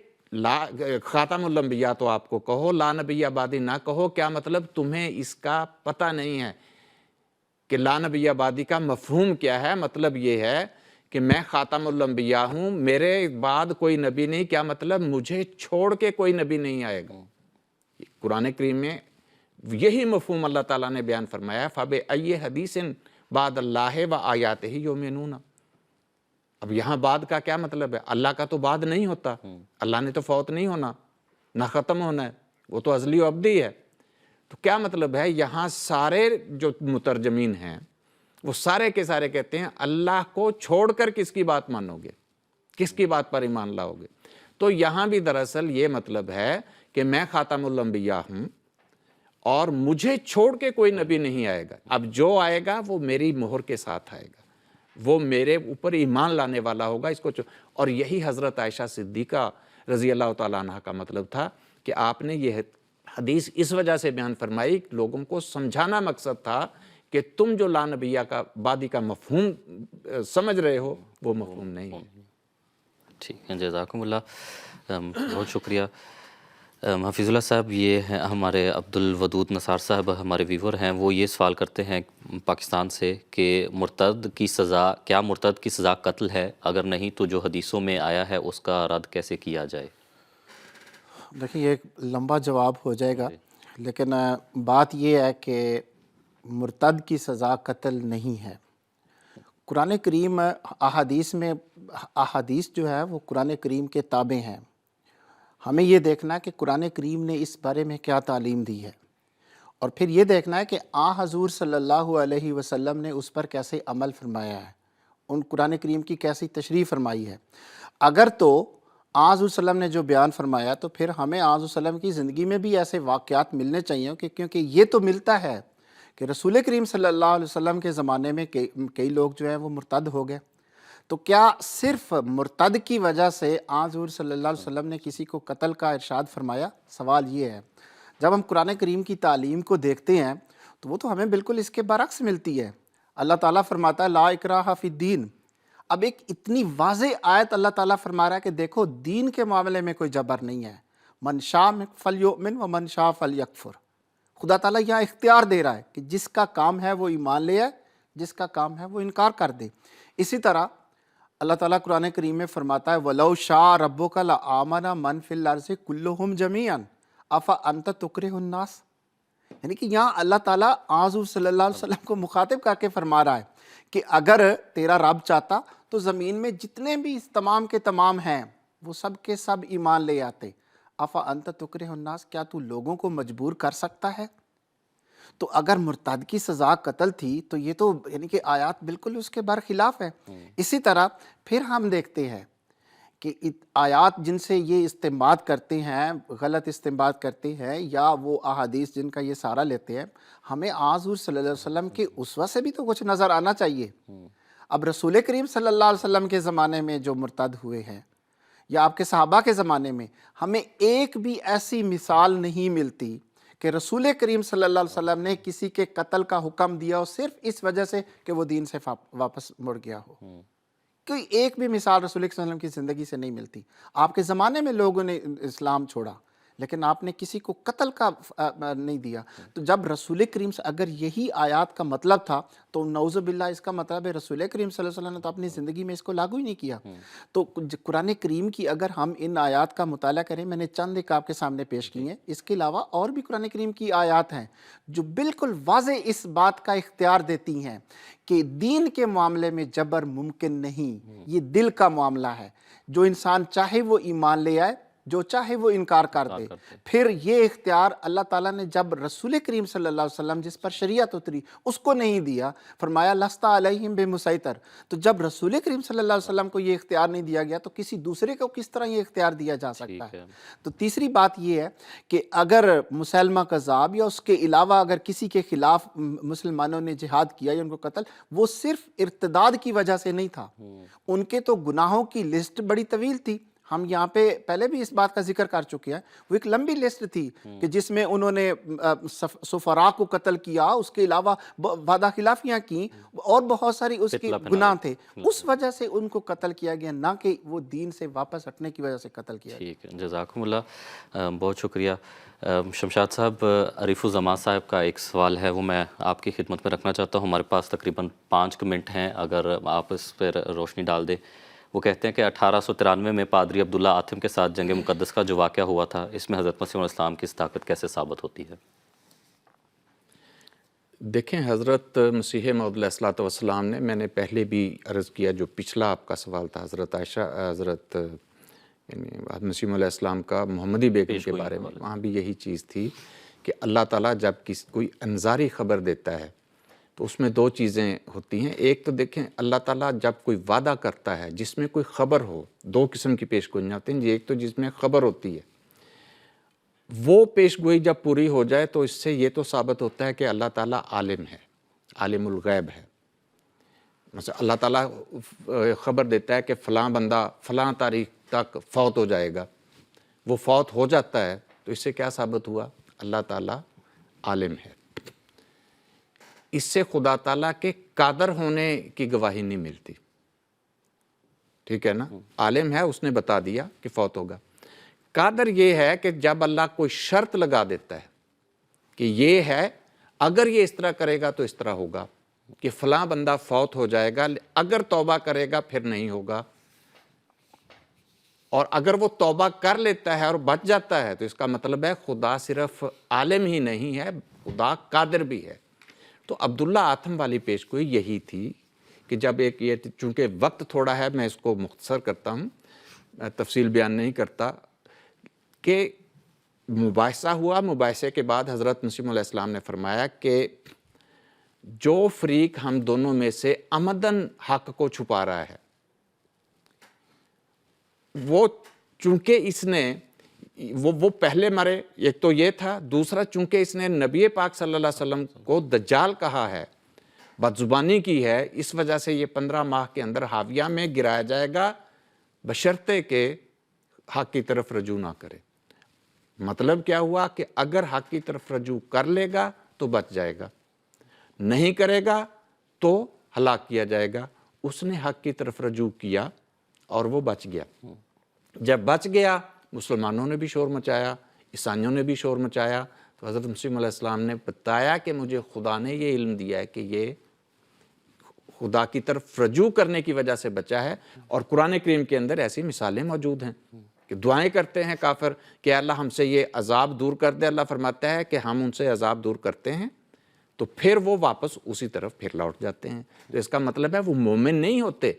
خاتم الانبیاء تو آپ کو کہو، لا نبی بعدی نہ کہو. کیا مطلب؟ تمہیں اس کا پتہ نہیں ہے کہ لا نبی بعدی کا مفہوم کیا ہے. مطلب یہ ہے کہ میں خاتم الانبیاء ہوں، میرے بعد کوئی نبی نہیں. کیا مطلب؟ مجھے چھوڑ کے کوئی نبی نہیں آئے گا. قرآن کریم میں یہی مفہوم اللہ تعالیٰ نے بیان فرمایا ہے. فَبِأَيِّ حَدِيثٍ بَعْدَ اللَّهِ وَآيَاتِهِ يُؤْمِنُونَ. اب یہاں بعد کا کیا مطلب ہے؟ اللہ کا تو بعد نہیں ہوتا. اللہ نے تو فوت نہیں ہونا، نہ ختم ہونا ہے، وہ تو ازلی و ابدی ہے. تو کیا مطلب ہے؟ یہاں سارے جو مترجمین ہیں وہ سارے کے سارے کہتے ہیں اللہ کو چھوڑ کر کس کی بات مانو گے، کس کی بات پر ایمان لاؤ گے. تو یہاں بھی دراصل یہ مطلب ہے کہ میں خاتم الانبیاء ہوں اور مجھے چھوڑ کے کوئی نبی نہیں آئے گا. اب جو آئے گا وہ میری مہر کے ساتھ آئے گا، وہ میرے اوپر ایمان لانے والا ہوگا. اس کو اور یہی حضرت عائشہ صدیقہ رضی اللہ تعالیٰ عنہ کا مطلب تھا کہ آپ نے یہ حدیث اس وجہ سے بیان فرمائی، لوگوں کو سمجھانا مقصد تھا کہ تم جو لا نبیہ کا بعدی کا مفہوم سمجھ رہے ہو وہ مفہوم نہیں ہے. ٹھیک ہے، جزاکم اللہ، بہت شکریہ. حفیظ اللہ صاحب، یہ ہیں ہمارے عبد الودود نثار صاحب، ہمارے ویور ہیں. وہ یہ سوال کرتے ہیں پاکستان سے کہ مرتد کی سزا، کیا مرتد کی سزا قتل ہے؟ اگر نہیں تو جو حدیثوں میں آیا ہے اس کا رد کیسے کیا جائے؟ دیکھیں، یہ ایک لمبا جواب ہو جائے گا، لیکن بات یہ ہے کہ مرتد کی سزا قتل نہیں ہے. قرآن کریم احادیث میں، احادیث جو ہے وہ قرآن کریم کے تابع ہیں. ہمیں یہ دیکھنا ہے کہ قرآن کریم نے اس بارے میں کیا تعلیم دی ہے، اور پھر یہ دیکھنا ہے کہ حضور صلی اللہ علیہ وسلم نے اس پر کیسے عمل فرمایا ہے، ان قرآن کریم کی کیسی تشریح فرمائی ہے. اگر تو حضور صلی اللہ علیہ وسلم نے جو بیان فرمایا تو پھر ہمیں حضور صلی اللہ علیہ وسلم کی زندگی میں بھی ایسے واقعات ملنے چاہیے، کیونکہ یہ تو ملتا ہے کہ رسول کریم صلی اللہ علیہ وسلم کے زمانے میں کئی لوگ جو ہیں وہ مرتد ہو گئے. تو کیا صرف مرتد کی وجہ سے حضور صلی اللہ علیہ وسلم نے کسی کو قتل کا ارشاد فرمایا؟ سوال یہ ہے. جب ہم قرآن کریم کی تعلیم کو دیکھتے ہیں تو وہ تو ہمیں بالکل اس کے برعکس ملتی ہے. اللہ تعالیٰ فرماتا ہے لا اکراہ فی الدین. اب ایک اتنی واضح آیت اللہ تعالیٰ فرما رہا ہے کہ دیکھو دین کے معاملے میں کوئی جبر نہیں ہے. من شاء فلیؤمن و من شاء فلیکفر. خدا تعالیٰ یہاں اختیار دے رہا ہے کہ جس کا کام ہے وہ ایمان لے آئے، جس کا کام ہے وہ انکار کر دے. اسی طرح اللہ تعالیٰ قرآن کریم میں فرماتا ہے وَلَوْ شَاءَ رَبُّكَ لَآمَنَ مَنْ فِي الْأَرْضِ كُلُّهُمْ جَمِيعًا أَفَأَنْتَ تُكْرِهُ النَّاسَ. یعنی کہ یہاں اللہ تعالیٰ حضور صلی اللہ علیہ وسلم کو مخاطب کر کے فرما رہا ہے کہ اگر تیرا رب چاہتا تو زمین میں جتنے بھی تمام کے تمام ہیں وہ سب کے سب ایمان لے آتے. أَفَأَنْتَ تُكْرِهُ النَّاسَ. کیا تو لوگوں کو مجبور کر سکتا ہے؟ تو اگر مرتد کی سزا قتل تھی تو یہ تو یعنی کہ آیات بالکل اس کے برخلاف ہے. اسی طرح پھر ہم دیکھتے ہیں کہ آیات جن سے یہ استنباط کرتے ہیں، غلط استنباط کرتے ہیں، یا وہ احادیث جن کا یہ سہارا لیتے ہیں، ہمیں حضور صلی اللہ علیہ وسلم کی اسوہ سے بھی تو کچھ نظر آنا چاہیے. اب رسول کریم صلی اللہ علیہ وسلم کے زمانے میں جو مرتد ہوئے ہیں یا آپ کے صحابہ کے زمانے میں، ہمیں ایک بھی ایسی مثال نہیں ملتی کہ رسول کریم صلی اللہ علیہ وسلم نے کسی کے قتل کا حکم دیا ہو صرف اس وجہ سے کہ وہ دین سے واپس مڑ گیا ہو. کوئی ایک بھی مثال رسول کریم صلی اللہ علیہ وسلم کی زندگی سے نہیں ملتی. آپ کے زمانے میں لوگوں نے اسلام چھوڑا لیکن آپ نے کسی کو قتل کا نہیں دیا. تو جب رسول کریم سے اگر یہی آیات کا مطلب تھا تو نعوذ باللہ اس کا مطلب ہے رسول کریم صلی اللہ علیہ وسلم نے تو اپنی زندگی میں اس کو لاگو ہی نہیں کیا. تو قرآن کریم کی اگر ہم ان آیات کا مطالعہ کریں، میں نے چند ایک آپ کے سامنے پیش کی ہیں، اس کے علاوہ اور بھی قرآن کریم کی آیات ہیں جو بالکل واضح اس بات کا اختیار دیتی ہیں کہ دین کے معاملے میں جبر ممکن نہیں. یہ دل کا معاملہ ہے. جو انسان چاہے وہ ایمان لے آئے، جو چاہے وہ انکار کر دے. پھر یہ اختیار اللہ تعالیٰ نے جب رسول کریم صلی اللہ علیہ وسلم جس پر شریعت اتری اس کو نہیں دیا, فرمایا لست علیہم بمسیطر. تو جب رسول کریم صلی اللہ علیہ وسلم کو یہ اختیار نہیں دیا گیا تو کسی دوسرے کو کس طرح یہ اختیار دیا جا سکتا ہے؟ تو تیسری بات یہ ہے کہ اگر مسلمہ کذاب یا اس کے علاوہ اگر کسی کے خلاف مسلمانوں نے جہاد کیا یا ان کو قتل, وہ صرف ارتداد کی وجہ سے نہیں تھا, ان کے تو گناہوں کی لسٹ بڑی طویل تھی. ہم یہاں پہ پہلے بھی اس بات کا ذکر کر چکے ہیں. وہ ایک لمبی لسٹ تھی کہ جس میں انہوں نے سفراء کو قتل کیا, اس کے علاوہ وعدہ خلافیاں کی اور بہت ساری اس کے گناہ تھے. اس وجہ سے ان کو قتل کیا گیا, نہ کہ وہ دین سے واپس ہٹنے کی وجہ سے قتل کیا گیا. ٹھیک ہے, جزاکم اللہ, بہت شکریہ. شمشاد صاحب, عریف الزمان صاحب کا ایک سوال ہے, وہ میں آپ کی خدمت میں رکھنا چاہتا ہوں. ہمارے پاس تقریباً 5 منٹ ہیں, اگر آپ اس پر روشنی ڈال دیں. وہ کہتے ہیں کہ 1893 میں پادری عبداللہ آتھم کے ساتھ جنگ مقدس کا جو واقعہ ہوا تھا, اس میں حضرت مسیح علیہ السلام کی طاقت کیسے ثابت ہوتی ہے؟ دیکھیں, حضرت مسیح موعود علیہ الصلوۃ والسلام نے, میں نے پہلے بھی عرض کیا, جو پچھلا آپ کا سوال تھا حضرت عائشہ, حضرت یعنی مسیح علیہ السلام کا محمدی بیگم کے بارے میں, وہاں بھی یہی چیز تھی کہ اللہ تعالیٰ جب کوئی انذاری خبر دیتا ہے تو اس میں 2 چیزیں ہوتی ہیں. ایک تو دیکھیں, اللہ تعالیٰ جب کوئی وعدہ کرتا ہے جس میں کوئی خبر ہو, 2 قسم کی پیش گوئیاں ہوتی ہیں. ایک تو جس میں خبر ہوتی ہے, وہ پیش گوئی جب پوری ہو جائے تو اس سے یہ تو ثابت ہوتا ہے کہ اللہ تعالیٰ عالم ہے, عالم الغیب ہے. مثلا اللہ تعالیٰ خبر دیتا ہے کہ فلاں بندہ فلاں تاریخ تک فوت ہو جائے گا, وہ فوت ہو جاتا ہے, تو اس سے کیا ثابت ہوا؟ اللہ تعالیٰ عالم ہے. اس سے خدا تعالیٰ کے قادر ہونے کی گواہی نہیں ملتی. ٹھیک ہے نا, عالم ہے, اس نے بتا دیا کہ فوت ہوگا. قادر یہ ہے کہ جب اللہ کوئی شرط لگا دیتا ہے کہ یہ ہے, اگر یہ اس طرح کرے گا تو اس طرح ہوگا, کہ فلاں بندہ فوت ہو جائے گا, اگر توبہ کرے گا پھر نہیں ہوگا, اور اگر وہ توبہ کر لیتا ہے اور بچ جاتا ہے تو اس کا مطلب ہے خدا صرف عالم ہی نہیں ہے, خدا قادر بھی ہے. تو عبداللہ آتھم والی پیش گوئی یہی تھی کہ جب ایک یہ, چونکہ وقت تھوڑا ہے میں اس کو مختصر کرتا ہوں, تفصیل بیان نہیں کرتا, کہ مباحثہ ہوا. مباحثے کے بعد حضرت مسیح علیہ السلام نے فرمایا کہ جو فریق ہم دونوں میں سے عمدن حق کو چھپا رہا ہے, وہ چونکہ اس نے وہ پہلے مرے, ایک تو یہ تھا. دوسرا, چونکہ اس نے نبی پاک صلی اللہ علیہ وسلم کو دجال کہا ہے, بدزبانی کی ہے, اس وجہ سے یہ 15 ماہ کے اندر حاویہ میں گرایا جائے گا, بشرطے کہ حق کی طرف رجوع نہ کرے. مطلب کیا ہوا کہ اگر حق کی طرف رجوع کر لے گا تو بچ جائے گا, نہیں کرے گا تو ہلاک کیا جائے گا. اس نے حق کی طرف رجوع کیا اور وہ بچ گیا. جب بچ گیا, مسلمانوں نے بھی شور مچایا, عیسائیوں نے بھی شور مچایا, تو حضرت مسیح علیہ السلام نے بتایا کہ مجھے خدا نے یہ علم دیا ہے کہ یہ خدا کی طرف رجوع کرنے کی وجہ سے بچا ہے. اور قرآن کریم کے اندر ایسی مثالیں موجود ہیں کہ دعائیں کرتے ہیں کافر کہ اللہ ہم سے یہ عذاب دور کر دے. اللہ فرماتا ہے کہ ہم ان سے عذاب دور کرتے ہیں تو پھر وہ واپس اسی طرف پھر لوٹ جاتے ہیں. تو اس کا مطلب ہے وہ مومن نہیں ہوتے,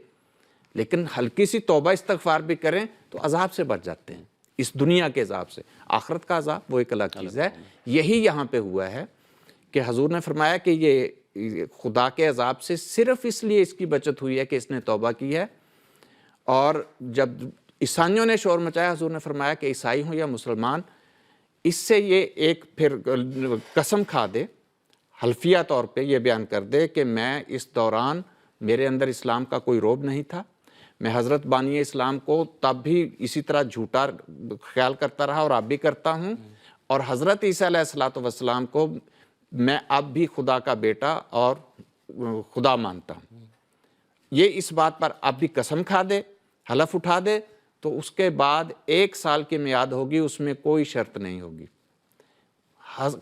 لیکن ہلکی سی توبہ استغفار بھی کریں تو عذاب سے بچ جاتے ہیں, اس دنیا کے عذاب سے. آخرت کا عذاب وہ ایک الگ چیز ہے. یہی یہاں پہ ہوا ہے کہ حضور نے فرمایا کہ یہ خدا کے عذاب سے صرف اس لیے اس کی بچت ہوئی ہے کہ اس نے توبہ کی ہے. اور جب عیسائیوں نے شور مچایا, حضور نے فرمایا کہ عیسائی ہوں یا مسلمان, اس سے یہ ایک پھر قسم کھا دے, حلفیہ طور پہ یہ بیان کر دے کہ میں اس دوران میرے اندر اسلام کا کوئی رعب نہیں تھا, میں حضرت بانی اسلام کو تب بھی اسی طرح جھوٹا خیال کرتا رہا اور اب بھی کرتا ہوں, اور حضرت عیسیٰ علیہ الصلوۃ والسلام کو میں اب بھی خدا کا بیٹا اور خدا مانتا ہوں. یہ اس بات پر اب بھی قسم کھا دے, حلف اٹھا دے, تو اس کے بعد 1 سال کی میعاد ہوگی, اس میں کوئی شرط نہیں ہوگی,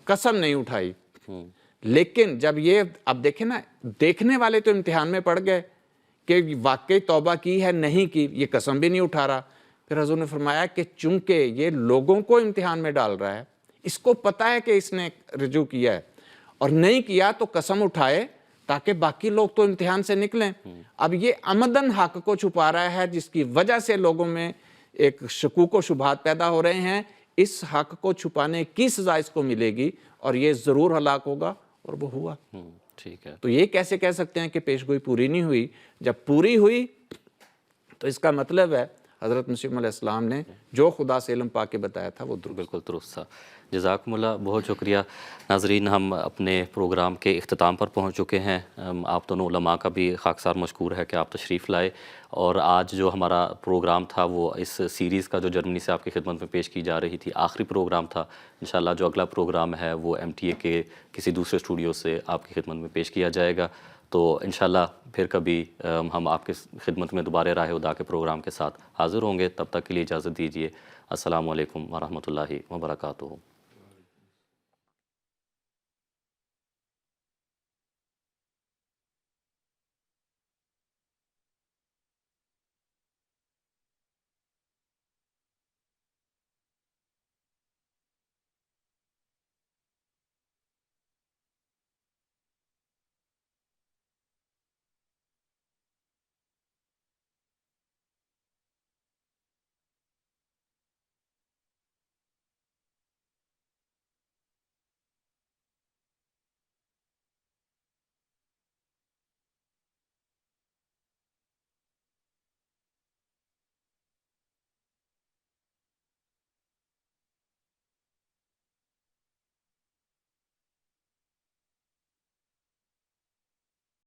قسم نہیں اٹھائی. لیکن جب یہ, اب دیکھیں نا, دیکھنے والے تو امتحان میں پڑ گئے کہ واقعی توبہ کی ہے نہیں کی, یہ قسم بھی نہیں اٹھا رہا. پھر حضور نے فرمایا کہ چونکہ یہ لوگوں کو امتحان میں ڈال رہا ہے, اس کو پتا ہے کہ اس نے رجوع کیا ہے اور نہیں کیا, تو قسم اٹھائے تاکہ باقی لوگ تو امتحان سے نکلیں. اب یہ عمدن حق کو چھپا رہا ہے, جس کی وجہ سے لوگوں میں ایک شکوک و شبہات پیدا ہو رہے ہیں، اس حق کو چھپانے کی سزا اس کو ملے گی اور یہ ضرور ہلاک ہوگا، اور وہ ہوا۔ ٹھیک ہے، تو یہ کیسے کہہ سکتے ہیں کہ پیشگوئی پوری نہیں ہوئی؟ جب پوری ہوئی تو اس کا مطلب ہے حضرت مسیح علیہ السلام نے جو خدا سے علم پا کے بتایا تھا وہ درست۔ بالکل درست تھا۔ جزاکم اللہ، بہت شکریہ۔ ناظرین، ہم اپنے پروگرام کے اختتام پر پہنچ چکے ہیں۔ آپ دونوں علماء کا بھی خاکسار مشکور ہے کہ آپ تشریف لائے، اور آج جو ہمارا پروگرام تھا وہ اس سیریز کا جو جرمنی سے آپ کی خدمت میں پیش کی جا رہی تھی آخری پروگرام تھا۔ انشاءاللہ جو اگلا پروگرام ہے وہ MTA کے کسی دوسرے اسٹوڈیو سے آپ کی خدمت میں پیش کیا جائے گا۔ تو انشاءاللہ پھر کبھی ہم آپ کے خدمت میں دوبارہ راہ ہدا کے پروگرام کے ساتھ حاضر ہوں گے۔ تب تک کے لیے اجازت دیجیے۔ السلام علیکم ورحمۃ اللہ وبرکاتہ۔